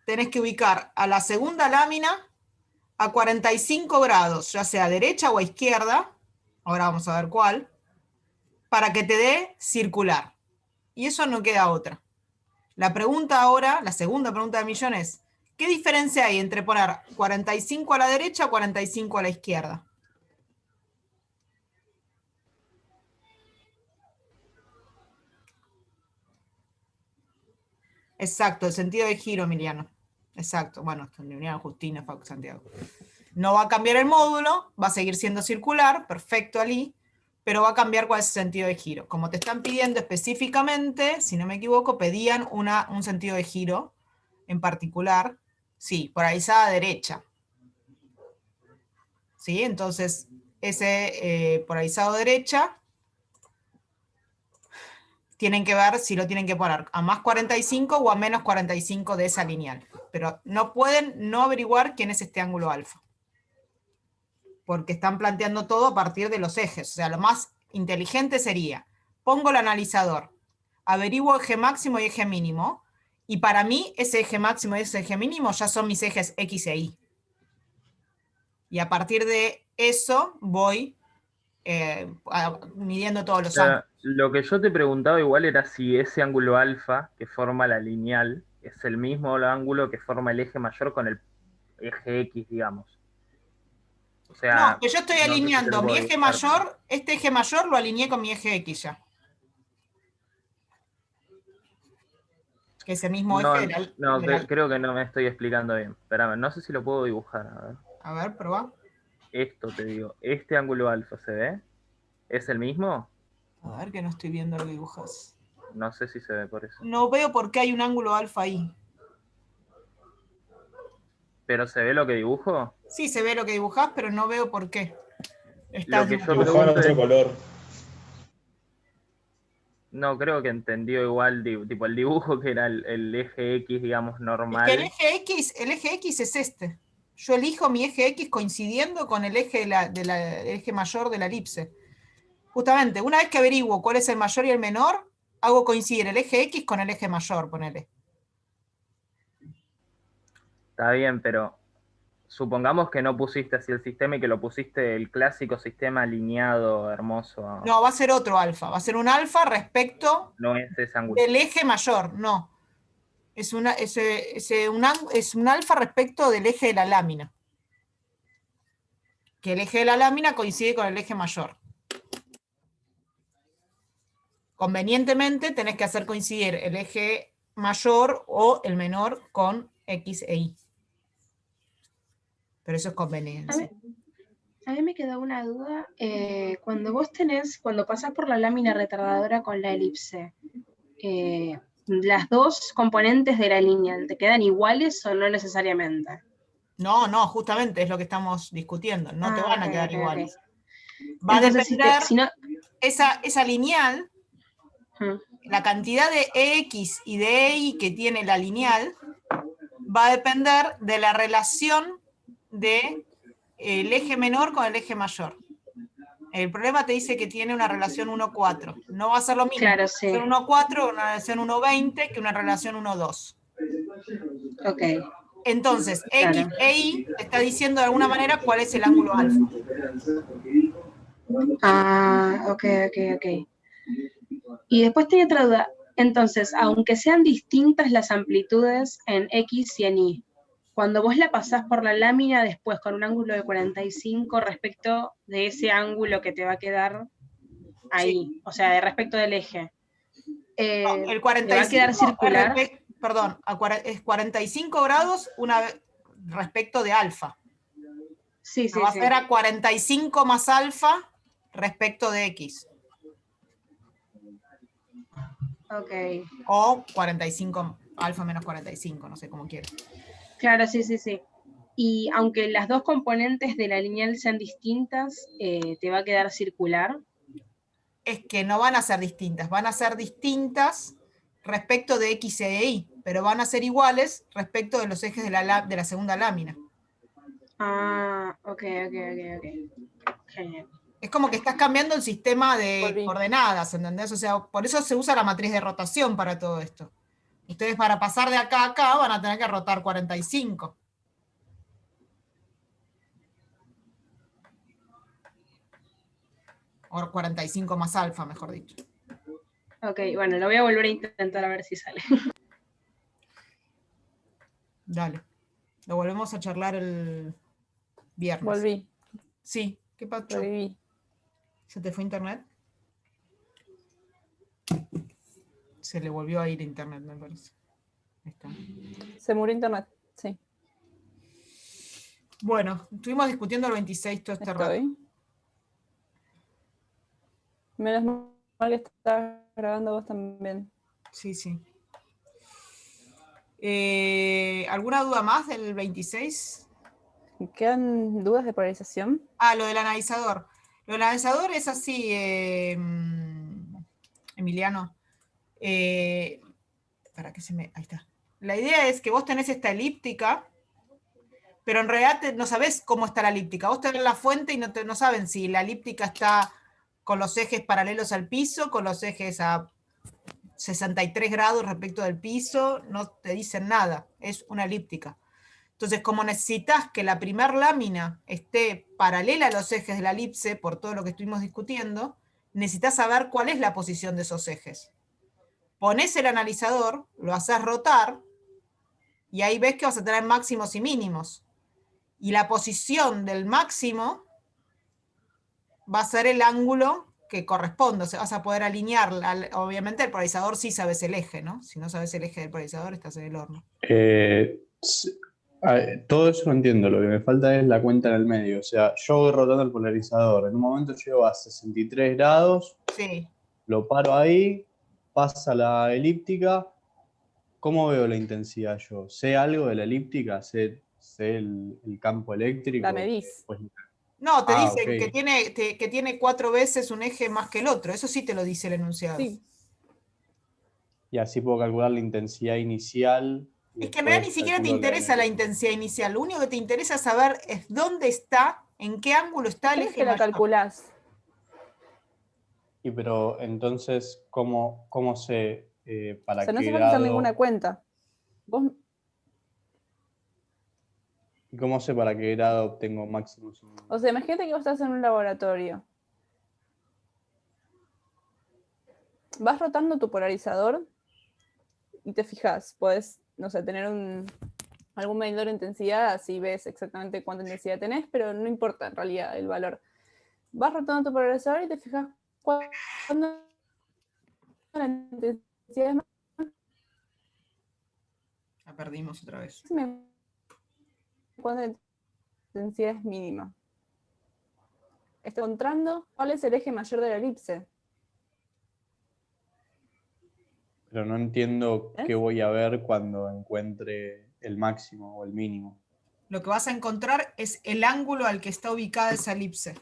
tenés que ubicar a la segunda lámina a 45 grados, ya sea a derecha o a izquierda, ahora vamos a ver cuál, para que te dé circular. Y eso no queda otra. La pregunta ahora, la segunda pregunta del millón es, ¿qué diferencia hay entre poner 45 a la derecha o 45 a la izquierda? Exacto, el sentido de giro, Emiliano. Exacto, bueno, Emiliano, Justina, Santiago. No va a cambiar el módulo, va a seguir siendo circular, perfecto, Ali, pero va a cambiar cuál es el sentido de giro. Como te están pidiendo específicamente, si no me equivoco, pedían un sentido de giro en particular, sí, polarizada derecha. ¿Sí? Entonces, ese polarizado derecha, tienen que ver si lo tienen que poner a más 45 o a menos 45 de esa lineal. Pero no pueden no averiguar quién es este ángulo alfa. Porque están planteando todo a partir de los ejes. O sea, lo más inteligente sería, pongo el analizador, averiguo eje máximo y eje mínimo, y para mí ese eje máximo y ese eje mínimo ya son mis ejes X e Y. Y a partir de eso voy midiendo todos los ángulos. Lo que yo te preguntaba igual era si ese ángulo alfa que forma la lineal es el mismo ángulo que forma el eje mayor con el eje X, digamos. O sea, no, que yo estoy no sé si te alineando lo mi puedo eje dibujar, mayor, este eje mayor lo alineé con mi eje X ya. Que es el mismo No, eje de no, la... creo que no me estoy explicando bien. Espérame, no sé si lo puedo dibujar. A ver, probá. Esto te digo, este ángulo alfa, ¿se ve? ¿Es el mismo? A ver que no estoy viendo lo que dibujas. No sé si se ve por eso. No veo por qué hay un ángulo alfa ahí. ¿Pero se ve lo que dibujo? Sí, se ve lo que dibujás, pero no veo por qué. Lo que yo Dibujaban pregunto otro es... color. No, creo que entendió igual, tipo el dibujo que era el eje X, digamos, Es que normal. el eje X es este. Yo elijo mi eje X coincidiendo con el eje, el eje mayor de la elipse. Justamente, una vez que averiguo cuál es el mayor y el menor, hago coincidir el eje X con el eje mayor, ponele. Está bien, pero supongamos que no pusiste así el sistema y que lo pusiste el clásico sistema alineado, hermoso. No, va a ser otro alfa. Va a ser un alfa respecto No es ese ángulo. del eje mayor, no. Es un alfa respecto del eje de la lámina. Que el eje de la lámina coincide con el eje mayor. Convenientemente tenés que hacer coincidir el eje mayor o el menor con X e Y. Pero eso es conveniencia. A mí me quedó una duda. Cuando pasás por la lámina retardadora con la elipse, ¿las dos componentes de la lineal te quedan iguales o no necesariamente? No, justamente es lo que estamos discutiendo. No te van a ok, quedar ok, iguales. ok. Va a Entonces, depender, si no... esa lineal, Ujú. la cantidad de EX y de EY que tiene la lineal, va a depender de la relación del eje menor con el eje mayor. El problema te dice que tiene una relación 1,4. No va a ser lo mismo Claro, una sí. relación 1,4 una relación 1,20 que una relación 1,2. Ok, Entonces, claro. X e Y te está diciendo de alguna manera cuál es el ángulo alfa. Ok. Y después tenía otra duda. Entonces, aunque sean distintas las amplitudes en X y en Y, cuando vos la pasás por la lámina después con un ángulo de 45 respecto de ese ángulo que te va a quedar ahí, Sí. o sea, de respecto del eje, El ¿te va a 45 quedar circular? es 45 grados respecto de alfa. Sí, Va a sí. ser a 45 más alfa respecto de X. Ok. O 45, alfa menos 45, no sé cómo quieras. Claro, sí. Y aunque las dos componentes de la lineal sean distintas, ¿te va a quedar circular? Es que no van a ser distintas, van a ser distintas respecto de X e Y, pero van a ser iguales respecto de los ejes de la segunda lámina. Ok. Genial. Es como que estás cambiando el sistema de Volví. coordenadas, ¿entendés? O sea, por eso se usa la matriz de rotación para todo esto. Ustedes para pasar de acá a acá van a tener que rotar 45. O 45 más alfa, mejor dicho. Ok, bueno, lo voy a volver a intentar a ver si sale. Dale. Lo volvemos a charlar el viernes. Volví, Sí, ¿qué pasó? reviví. ¿Se te fue internet? Se le volvió a ir internet, me parece. Ahí está. Se murió internet, sí. Bueno, estuvimos discutiendo el 26 todo este rato. Estoy. Menos mal que estás grabando vos también. Sí. ¿Alguna duda más del 26? ¿Quedan dudas de polarización? Lo del analizador. Lo del analizador es así, Emiliano. Para que se me... Ahí está. La idea es que vos tenés esta elíptica, pero en realidad no sabés cómo está la elíptica. Vos tenés la fuente y no saben si la elíptica está con los ejes paralelos al piso, con los ejes a 63 grados respecto del piso, no te dicen nada, es una elíptica. Entonces, como necesitas que la primer lámina esté paralela a los ejes de la elipse, por todo lo que estuvimos discutiendo, necesitas saber cuál es la posición de esos ejes. Pones el analizador, lo haces rotar, y ahí ves que vas a tener máximos y mínimos. Y la posición del máximo va a ser el ángulo que corresponde, o sea, vas a poder alinear, obviamente el polarizador sí sabes el eje, ¿no? Si no sabes el eje del polarizador, estás en el horno. Todo eso lo entiendo, lo que me falta es la cuenta en el medio. O sea, yo voy rotando el polarizador. En un momento llego a 63 grados, Sí. lo paro ahí, pasa la elíptica. ¿Cómo veo la intensidad yo? ¿Sé algo de la elíptica? ¿Sé el campo eléctrico? La medís. Pues, No, te dicen ok. que tiene 4 veces un eje más que el otro, eso sí te lo dice el enunciado. Sí. Y así puedo calcular la intensidad inicial. Es que en realidad ni siquiera te interesa la intensidad inicial, lo único que te interesa saber es dónde está, en qué ángulo está el ¿Cómo es eje que la mayor. calculás? Y pero entonces, ¿cómo sé para O sea, no qué hace falta hacer ninguna grado? cuenta. Vos, ¿Y cómo sé para qué grado obtengo máximos? o sea, imagínate que vos estás en un laboratorio. Vas rotando tu polarizador y te fijas, podés, no sé, tener algún medidor de intensidad, así ves exactamente cuánta intensidad tenés, pero no importa en realidad el valor. Vas rotando tu polarizador y te fijas cuándo la intensidad es La perdimos otra vez. máxima y cuándo la intensidad es mínima. Estoy encontrando cuál es el eje mayor de la elipse. Pero no entiendo ¿Eh? qué voy a ver cuando encuentre el máximo o el mínimo. lo que vas a encontrar es el ángulo al que está ubicada esa elipse.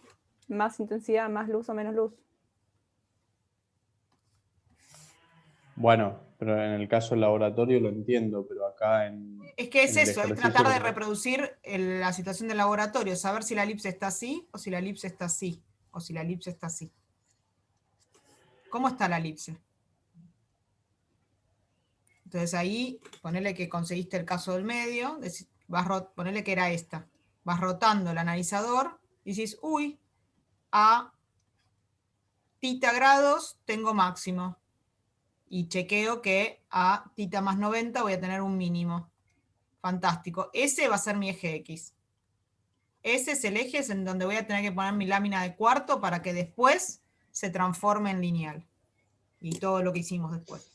Más intensidad, más luz o menos luz. Bueno, pero en el caso del laboratorio lo entiendo, pero acá en... Es que es en el eso, es ejercicio tratar de que- reproducir la situación del laboratorio, saber si la elipse está así, o si la elipse está así, o si la elipse está así. ¿Cómo está la elipse? Entonces ahí, ponele que conseguiste el caso del medio, ponele que era esta. Vas rotando el analizador y dices, uy, a θ grados tengo máximo. Y chequeo que a θ más 90 voy a tener un mínimo. Fantástico. Ese va a ser mi eje X. Ese es el eje en donde voy a tener que poner mi lámina de cuarto para que después se transforme en lineal. Y todo lo que hicimos después.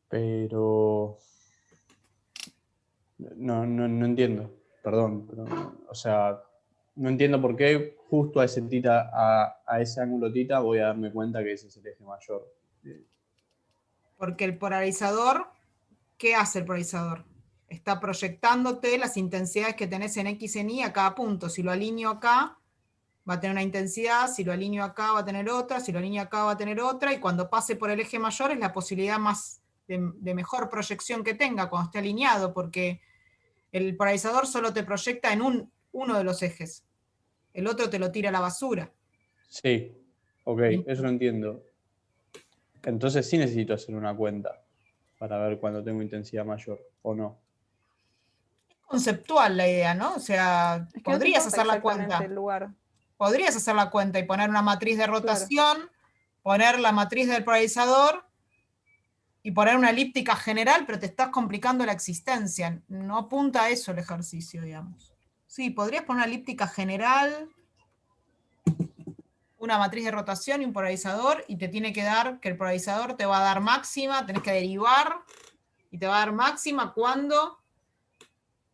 Pero... No entiendo, perdón. Pero, o sea, no entiendo por qué justo a ese tita, a ese ángulo tita voy a darme cuenta que ese es el eje mayor. Porque el polarizador, ¿qué hace el polarizador? Está proyectándote las intensidades que tenés en X en Y a cada punto. Si lo alineo acá, va a tener una intensidad, si lo alineo acá va a tener otra, si lo alineo acá va a tener otra, y cuando pase por el eje mayor es la posibilidad más de mejor proyección que tenga cuando esté alineado, porque el polarizador solo te proyecta en uno de los ejes. El otro te lo tira a la basura. Sí, ok, eso lo entiendo. Entonces sí necesito hacer una cuenta para ver cuándo tengo intensidad mayor o no. Conceptual la idea, ¿no? O sea, Es que no te podrías importa hacer la exactamente cuenta. el lugar. Podrías hacer la cuenta y poner una matriz de rotación, poner la matriz del polarizador y poner una elíptica general, pero te estás complicando la existencia. No apunta a eso el ejercicio, digamos. Sí, podrías poner una elíptica general, una matriz de rotación y un polarizador, y te tiene que dar, que el polarizador te va a dar máxima, tenés que derivar, y te va a dar máxima cuando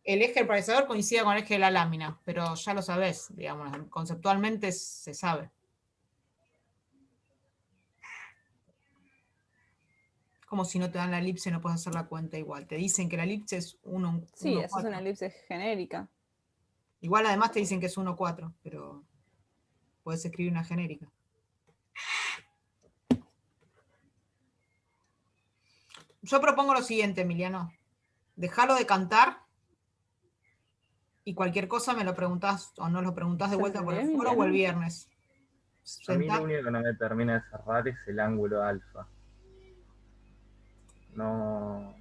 el eje del polarizador coincida con el eje de la lámina, pero ya lo sabés, digamos, conceptualmente se sabe. Como si no te dan la elipse no puedes hacer la cuenta igual. Te dicen que la elipse es 1, Sí, 1, esa es una elipse genérica. Igual además te dicen que es 1, 4, pero puedes escribir una genérica. Yo propongo lo siguiente, Emiliano. Dejalo de cantar y cualquier cosa me lo preguntás o no lo preguntás de ¿Se vuelta por el entendió, foro o el Emiliano? viernes. A mí lo Sentá- único que no me termina de cerrar es el ángulo alfa. No.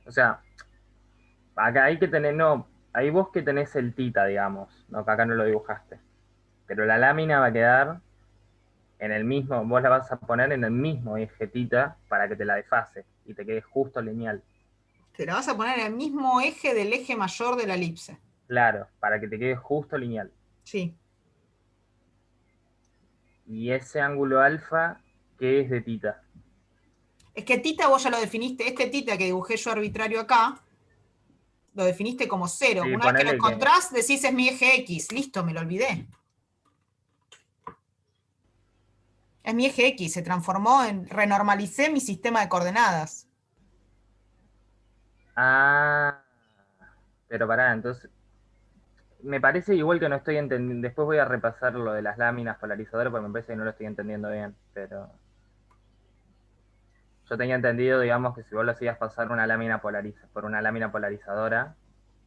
O sea, acá hay que tener, no, ahí vos que tenés el tita, digamos, no, que acá no lo dibujaste. Pero la lámina va a quedar en el mismo, vos la vas a poner en el mismo eje tita para que te la desfase y te quede justo lineal. Te la vas a poner en el mismo eje del eje mayor de la elipse. Claro, para que te quede justo lineal. Sí. Y ese ángulo alfa, ¿qué es de tita? Es que tita vos ya lo definiste, este tita que dibujé yo arbitrario acá, lo definiste como 0. Sí, Una vez que lo ponele que, encontrás, decís es mi eje X. Listo, me lo olvidé. Es mi eje X, se transformó en, renormalicé mi sistema de coordenadas. ah, pero pará, entonces, me parece igual que no estoy entendiendo, después voy a repasar lo de las láminas polarizadoras porque me parece que no lo estoy entendiendo bien, pero yo tenía entendido, digamos, que si vos lo hacías pasar una lámina por una lámina polarizadora,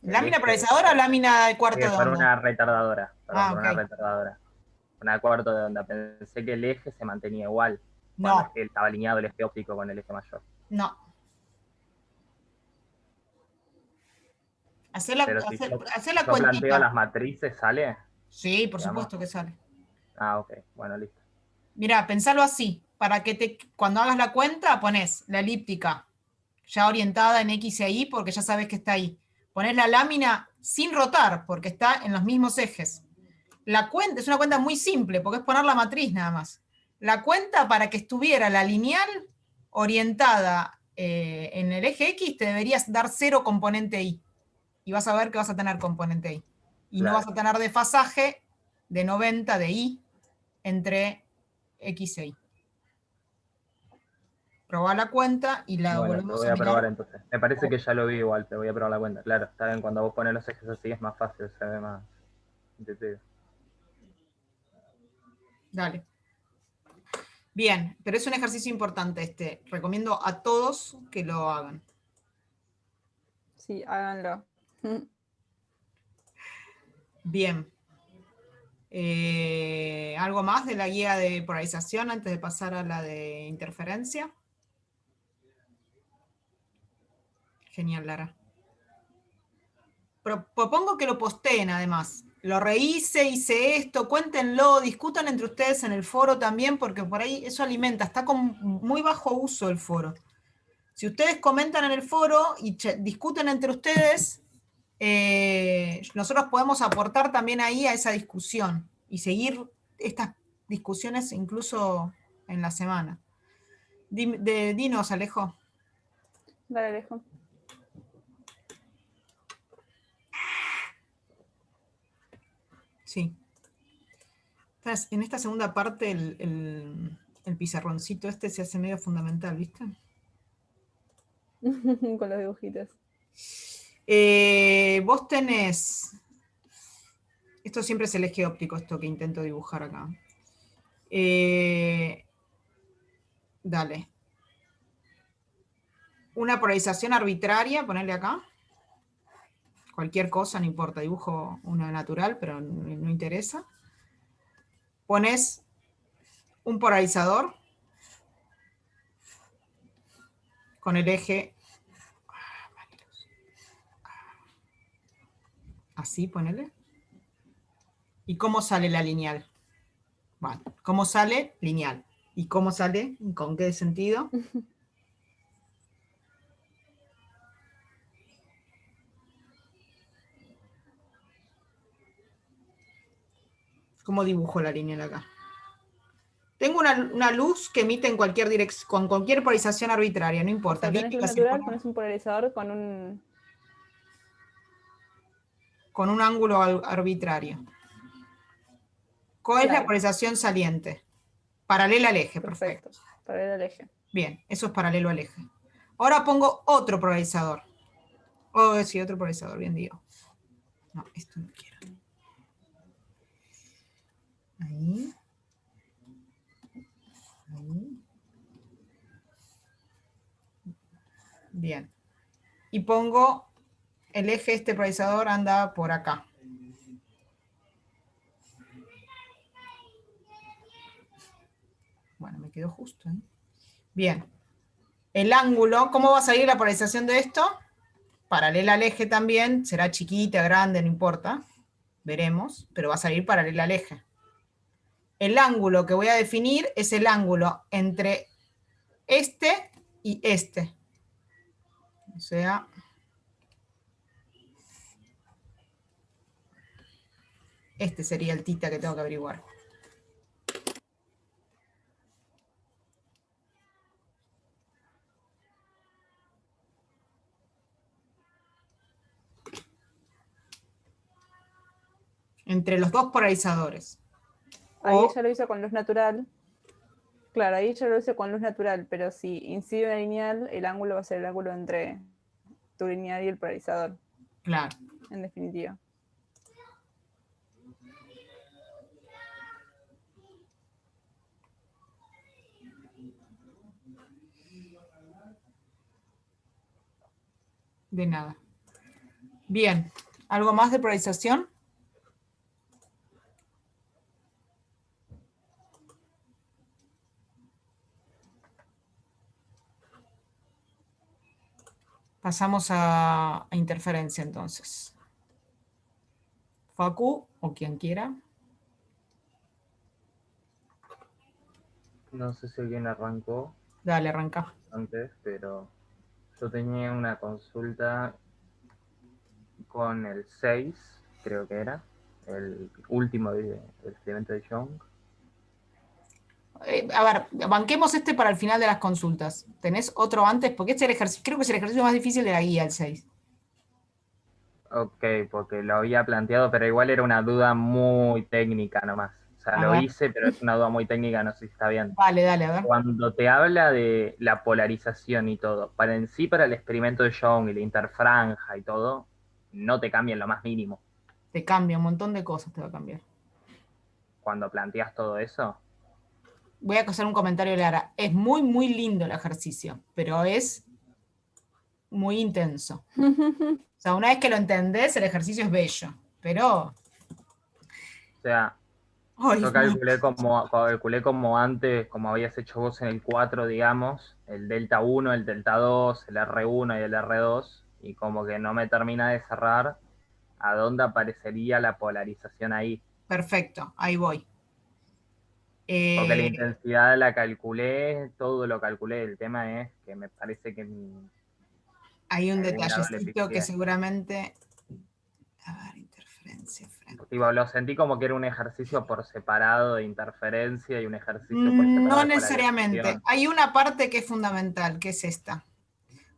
¿Lámina polarizadora o lámina de cuarto de por onda? una retardadora, perdón, Ah, por ok. una retardadora, una cuarto de onda, pensé que el eje se mantenía igual, No, cuando estaba alineado el eje óptico con el eje mayor. no. Hacé la, Pero si hacé- yo, hacé si la yo planteo cuentita. las matrices, ¿sale? Sí, por Digamos. supuesto que sale. Ah, ok, bueno, listo. Mirá, pensalo así. Para que cuando hagas la cuenta, pones la elíptica ya orientada en X y Y porque ya sabes que está ahí. Ponés la lámina sin rotar porque está en los mismos ejes. La cuenta es una cuenta muy simple porque es poner la matriz nada más. La cuenta para que estuviera la lineal orientada en el eje X te deberías dar 0 componente Y. Y vas a ver que vas a tener componente Y. Y no Claro. vas a tener desfasaje de 90 de Y entre X e Y. Probá la cuenta y la Bueno, te volvemos voy a a probar mirar. entonces. Me parece que ya lo vi igual, te voy a probar la cuenta. Claro, está bien, cuando vos pones los ejes así es más fácil, se ve más intuitivo. Dale. Bien, pero es un ejercicio importante este. Recomiendo a todos que lo hagan. Sí, háganlo. Bien. ¿Algo más de la guía de polarización antes de pasar a la de interferencia? Genial, Lara. Propongo que lo posteen además. Lo rehice, hice esto, cuéntenlo, discutan entre ustedes en el foro también, porque por ahí eso alimenta, está con muy bajo uso el foro. Si ustedes comentan en el foro y discuten entre ustedes, nosotros podemos aportar también ahí a esa discusión y seguir estas discusiones incluso en la semana. Dinos, Alejo. Dale, Alejo. Sí. En esta segunda parte el pizarroncito este se hace medio fundamental, ¿viste? Con los dibujitos. Vos tenés... Esto siempre es el eje óptico, esto que intento dibujar acá. Dale. Una polarización arbitraria, ponerle acá. Cualquier cosa, no importa, dibujo una natural, pero no interesa. Pones un polarizador con el eje así, ponele. ¿Y cómo sale la lineal? Bueno, ¿cómo sale? Lineal. ¿Y cómo sale? ¿Con qué sentido? ¿Cómo dibujo la lineal acá? Tengo una luz que emite en cualquier dirección, con cualquier polarización arbitraria, no O importa. sea, tenés luz Elíptica, natural, circular, pones un polarizador con un ángulo arbitrario. ¿Cuál es la Claro. polarización saliente? Paralela al eje, perfecto. Para ver el eje. Bien, eso es paralelo al eje. Ahora pongo otro polarizador. Oh, sí, otro polarizador, bien digo. No, esto no quiero. Ahí. Ahí. Bien. Y pongo el eje, este polarizador anda por acá. Bueno, me quedó justo, ¿eh? Bien. El ángulo, ¿cómo va a salir la polarización de esto? Paralela al eje también, será chiquita, grande, no importa. Veremos, pero va a salir paralela al eje. El ángulo que voy a definir es el ángulo entre este y este. O sea, este sería el θ que tengo que averiguar. Entre los dos polarizadores. Ahí O, ella lo hizo con luz natural. Claro, ahí ella lo hizo con luz natural, pero si incide una lineal, el ángulo va a ser el ángulo entre tu lineal y el polarizador, claro. en definitiva. De nada. Bien. ¿Algo más de polarización? Pasamos a interferencia entonces. Facu, o quien quiera. No sé si alguien arrancó Dale, arranca. antes, pero yo tenía una consulta con el 6, creo que era, el último del experimento de Young. A ver, banquemos este para el final de las consultas. ¿Tenés otro antes? Porque este es el ejercicio, creo que es el ejercicio más difícil de la guía, el 6. Ok, porque lo había planteado, pero igual era una duda muy técnica nomás. sea, A lo ver. hice, pero es una duda muy técnica, no sé si está bien. Dale, a ver. Cuando te habla de la polarización y todo, para el experimento de Young y la interfranja y todo, no te cambia en lo más mínimo. Te cambia un montón de cosas, te va a cambiar. Cuando planteas todo eso, Voy a hacer un comentario, Lara. Es muy, muy lindo el ejercicio, pero es muy intenso. O sea, una vez que lo entendés, el ejercicio es bello, pero... o sea, Ay, yo calculé como antes, como habías hecho vos en el 4, digamos, el delta 1, el delta 2, el R1 y el R2, y como que no me termina de cerrar a dónde aparecería la polarización ahí. perfecto, ahí voy. Porque la intensidad la calculé, todo lo calculé, el tema es que me parece que Hay un algún lado le detallecito que pifié. seguramente... A ver, interferencia, frente. Tipo, lo sentí como que era un ejercicio por separado de interferencia y un ejercicio por separado No de necesariamente. polarización. Hay una parte que es fundamental, que es esta.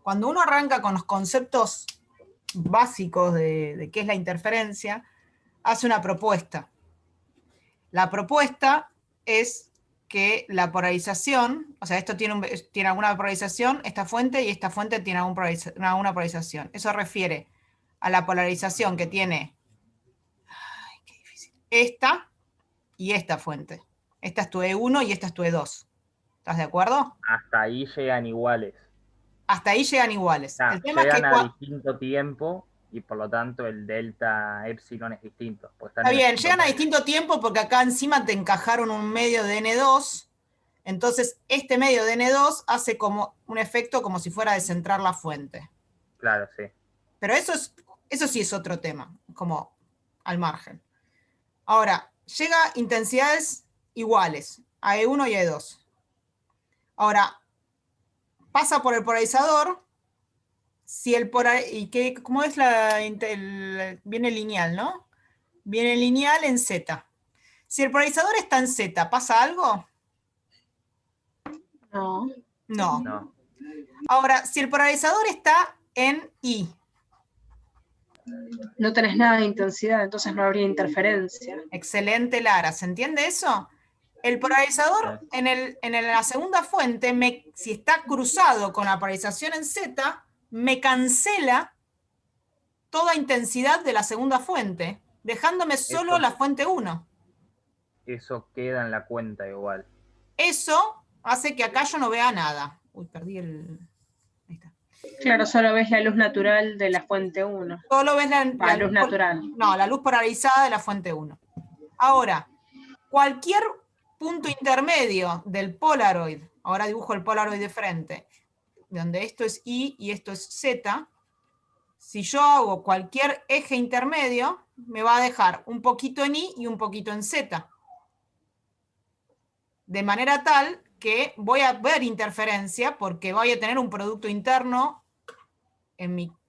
Cuando uno arranca con los conceptos básicos de qué es la interferencia, hace una propuesta. La propuesta es que la polarización, o sea, esto tiene alguna polarización, esta fuente y esta fuente tiene alguna polarización. Eso refiere a la polarización que tiene esta y esta fuente. Esta es tu E1 y esta es tu E2. ¿Estás de acuerdo? Hasta ahí llegan iguales. Hasta ahí llegan iguales. O sea, El tema es llegan que a distinto tiempo y por lo tanto el delta epsilon es distinto. Pues están está en bien, distinto llegan a medio. distinto tiempo porque acá encima te encajaron un medio de N2, entonces este medio de N2 hace como un efecto como si fuera a descentrar la fuente. Claro, sí. Pero eso sí es otro tema, como al margen. Ahora, llega a intensidades iguales, a E1 y a E2. Ahora, pasa por el polarizador, si el ¿cómo es viene lineal, ¿no? Viene lineal en Z. Si el polarizador está en Z, ¿pasa algo? No. No. No. Ahora, si el polarizador está en I, No tenés nada de intensidad, entonces no habría interferencia. excelente, Lara, ¿se entiende eso? El polarizador Sí. en la segunda fuente, si está cruzado con la polarización en Z, me cancela toda intensidad de la segunda fuente, dejándome solo Eso, la fuente 1. eso queda en la cuenta igual. Eso hace que acá yo no vea nada. Uy, perdí el... Ahí está. Claro, solo ves la luz natural de la fuente 1. Solo ves la luz natural. No, la luz polarizada de la fuente 1. Ahora, cualquier punto intermedio del Polaroid, ahora dibujo el Polaroid de frente, donde esto es I y esto es Z, si yo hago cualquier eje intermedio, me va a dejar un poquito en I y un poquito en Z. De manera tal que voy a ver interferencia porque voy a tener un producto interno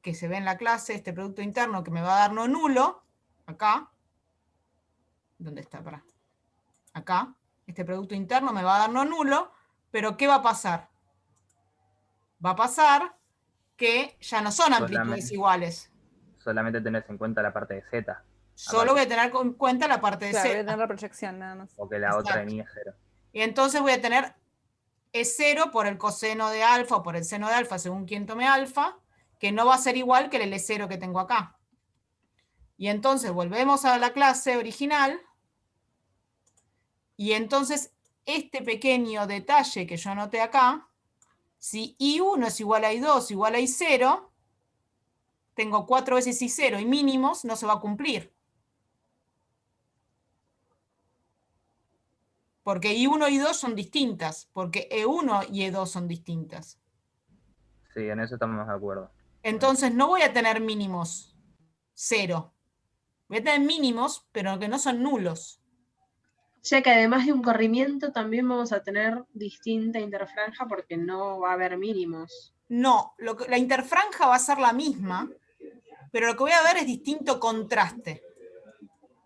que se ve en la clase, este producto interno que me va a dar no nulo, acá. ¿Dónde está? Pará. Acá. Este producto interno me va a dar no nulo, pero ¿qué va a pasar? Va a pasar que ya no son amplitudes iguales. Solamente tenés en cuenta la parte de Z. Solo voy a tener en cuenta la parte de Claro, voy a Z. tener la proyección nada más. Porque la otra en I es 0. Y entonces voy a tener E0 por el coseno de alfa o por el seno de alfa, según quien tome alfa, que no va a ser igual que el L0 que tengo acá. Y entonces volvemos a la clase original. Y entonces este pequeño detalle que yo anoté acá, si I1 es igual a I2 igual a I0, tengo 4 veces I0 y mínimos, no se va a cumplir. Porque I1 y I2 son distintas, porque E1 y E2 son distintas. Sí, en eso estamos de acuerdo. Entonces no voy a tener mínimos 0. Voy a tener mínimos, pero que no son nulos. O sea que además de un corrimiento también vamos a tener distinta interfranja porque no va a haber mínimos. No, la interfranja va a ser la misma, pero lo que voy a ver es distinto contraste.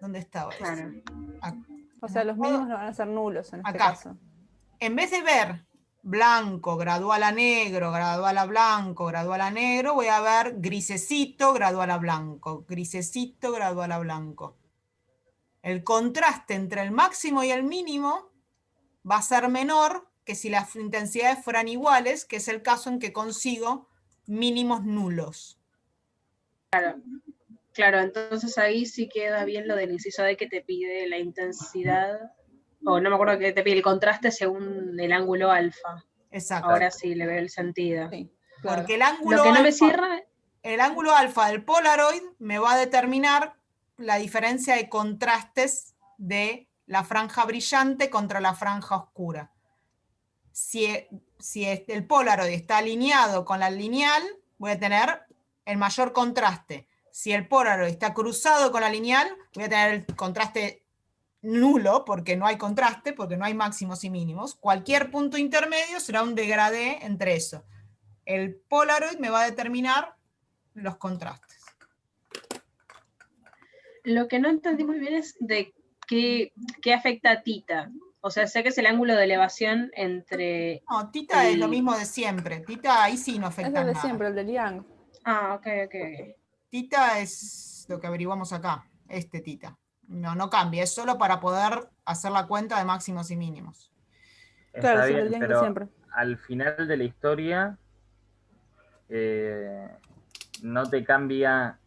¿Dónde estaba eso? Claro. O sea, los mínimos no van a ser nulos en este Acá. caso. En vez de ver blanco, gradual a negro, gradual a blanco, gradual a negro, voy a ver grisecito, gradual a blanco, grisecito, gradual a blanco. El contraste entre el máximo y el mínimo va a ser menor que si las intensidades fueran iguales, que es el caso en que consigo mínimos nulos. Claro, entonces ahí sí queda bien lo del inciso D que te pide la intensidad, o no me acuerdo que te pide el contraste según el ángulo alfa. Exacto. Ahora sí le veo el sentido. Sí, claro. Porque el ángulo Lo que no me alfa, cierra, el ángulo alfa del Polaroid me va a determinar la diferencia de contrastes de la franja brillante contra la franja oscura. Si el Polaroid está alineado con la lineal, voy a tener el mayor contraste. Si el Polaroid está cruzado con la lineal, voy a tener el contraste nulo, porque no hay contraste, porque no hay máximos y mínimos. Cualquier punto intermedio será un degradé entre eso. El Polaroid me va a determinar los contrastes. lo que no entendí muy bien es de qué afecta a tita. O sea, sé que es el ángulo de elevación entre... No, tita es lo mismo de siempre. Tita ahí sí no Es afecta el de nada. siempre, el de Liang. Ah, ok. Tita es lo que averiguamos acá, tita. No cambia, es solo para poder hacer la cuenta de máximos y mínimos. Claro, Está sí, el bien, Liang de pero siempre. al final de la historia no te cambia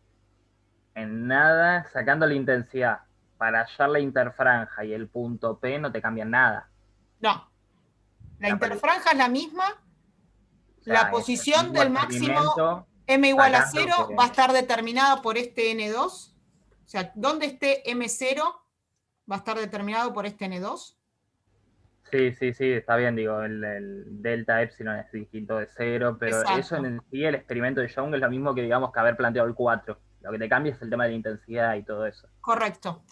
en nada sacando la intensidad. Para hallar la interfranja y el punto P no te cambian nada. No. La interfranja es la misma. O sea, La es el posición mismo del máximo experimento, m igual a sacando 0 que- va a estar determinada por este N2. O sea, donde esté M0 va a estar determinado por este N2. Sí, está bien, digo, el delta epsilon es distinto de 0, pero Exacto. eso en sí, el experimento de Young es lo mismo que, digamos, que haber planteado el 4. Lo que te cambia es el tema de la intensidad y todo eso. Correcto.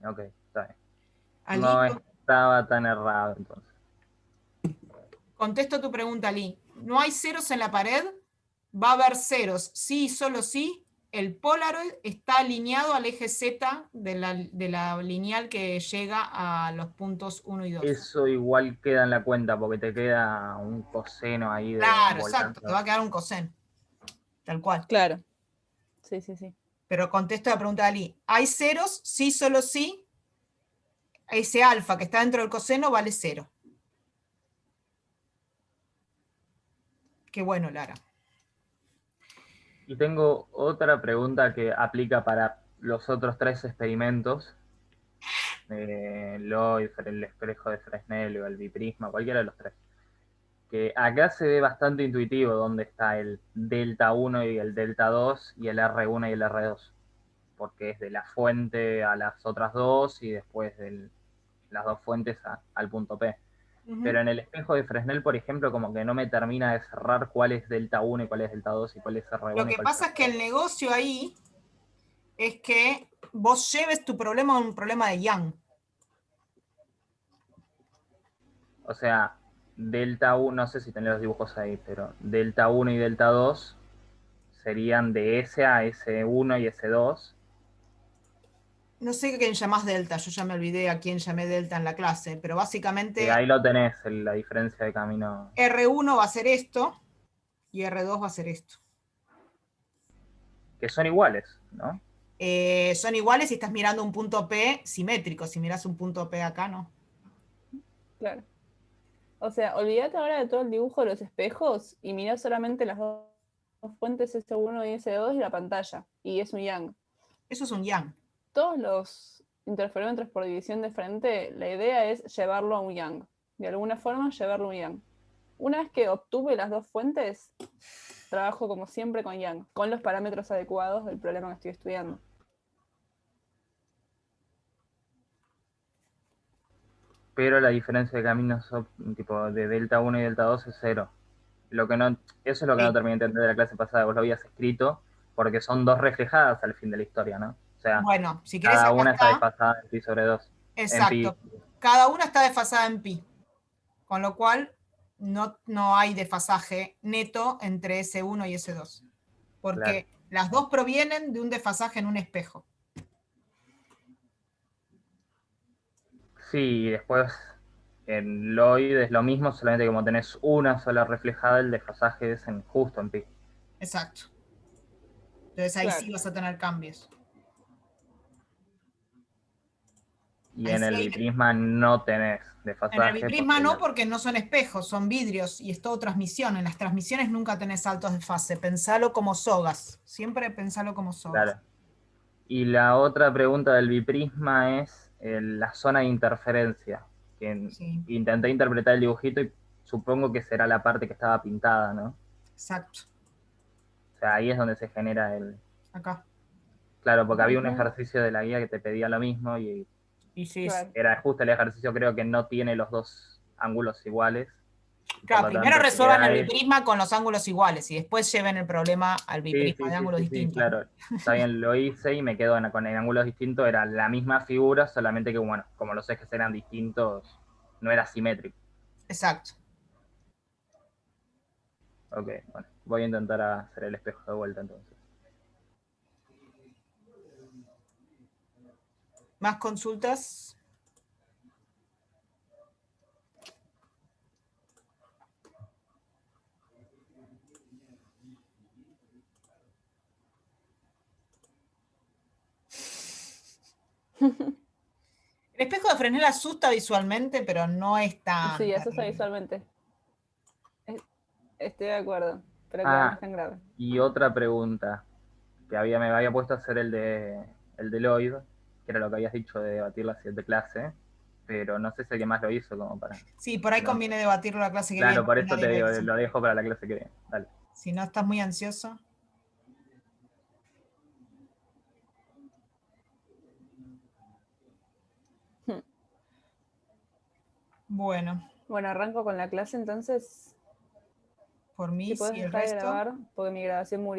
Ok, está bien. Ali, No estaba tan errado entonces. contesto tu pregunta, Ali. No hay ceros en la pared, va a haber ceros, sí y solo sí. El Polaroid está alineado al eje Z de la lineal que llega a los puntos 1 y 2. Eso igual queda en la cuenta, porque te queda un coseno ahí de Claro, volante. exacto, te va a quedar un coseno. Tal cual. Claro. Sí. Pero contesto la pregunta de Ali. ¿Hay ceros? Sí, solo sí. Ese alfa que está dentro del coseno vale 0. Qué bueno, Lara. Y tengo otra pregunta que aplica para los otros 3 experimentos. Lloyd, el espejo de Fresnel o el biprisma, cualquiera de los 3. Que acá se ve bastante intuitivo dónde está el delta 1 y el delta 2 y el R1 y el R2. Porque es de la fuente a las otras dos y después de las dos fuentes al punto P. Pero en el espejo de Fresnel, por ejemplo, como que no me termina de cerrar cuál es delta 1 y cuál es delta 2 y cuál es R1. Lo que pasa es que el negocio ahí es que vos lleves tu problema a un problema de Young. O sea, delta 1, no sé si tenés los dibujos ahí, pero delta 1 y delta 2 serían de S a S1 y S2. No sé quién llamás delta, yo ya me olvidé a quién llamé delta en la clase, pero básicamente Ahí lo tenés, la diferencia de camino. R1 va a ser esto y R2 va a ser esto. Que son iguales, ¿no? Son iguales si estás mirando un punto P simétrico. Si miras un punto P acá, no. Claro. O sea, olvídate ahora de todo el dibujo de los espejos y mirá solamente las dos fuentes S1 y S2 y la pantalla. Y es un Young. Eso es un Young. Todos los interferómetros por división de frente, la idea es llevarlo a un Young. De alguna forma, llevarlo a un Young. Una vez que obtuve las dos fuentes, trabajo como siempre con Young, con los parámetros adecuados del problema que estoy estudiando. Pero la diferencia de caminos tipo de delta 1 y delta 2 es 0. Eso es lo que no terminé de entender de la clase pasada, vos lo habías escrito, porque son dos reflejadas al fin de la historia, ¿no? O sea, bueno, si querés, cada acá una está desfasada en pi sobre 2. Exacto. Cada una está desfasada en pi. Con lo cual, no hay desfasaje neto entre S1 y S2. Porque las dos provienen de un desfasaje en un espejo. Sí, y después en Lloyd es lo mismo, solamente como tenés una sola reflejada, el desfasaje es justo en pi. Exacto. Entonces ahí Claro. sí vas a tener cambios. Y Ahí en sí el hay- biprisma no tenés desfasaje. En el biprisma porque no, porque no son espejos, son vidrios y es todo transmisión. En las transmisiones nunca tenés saltos de fase. Pensalo como sogas. Siempre pensalo como sogas. Claro. Y la otra pregunta del biprisma es la zona de interferencia, que Sí, intenté interpretar el dibujito y supongo que será la parte que estaba pintada, ¿no? exacto. O sea, ahí es donde se genera el... Acá. Claro, porque había un Ujú. ejercicio de la guía que te pedía lo mismo y Y sí, Claro. era justo el ejercicio, creo que no tiene los dos ángulos iguales. Por claro, lo primero tanto, te resuelvan el queda biprisma con los ángulos iguales y después lleven el problema al sí, biprisma sí, de sí, ángulos sí, sí, distintos. claro. Está bien, lo hice y me quedo con el ángulos distintos. Era la misma figura, solamente que, bueno, como los ejes eran distintos, no era simétrico. Exacto. Ok, bueno, voy a intentar hacer el espejo de vuelta entonces. ¿Más consultas? El espejo de Fresnel asusta visualmente, pero no es tan Sí, eso está terrible. visualmente. Estoy de acuerdo, pero claro, no es Ah, tan grave. y otra pregunta, que me había puesto a hacer el de Lloyd, que era lo que habías dicho de debatir la siguiente clase, pero no sé si alguien más lo hizo como para... Sí, por ahí No. conviene debatirlo la clase que viene. Claro, por Si eso te nadie lo digo, hizo. lo dejo para la clase que viene. Dale. Si no estás muy ansioso. Bueno, Bueno, arranco con la clase entonces. por mí Si sí, puedes el dejar de resto. grabar, porque mi grabación murió.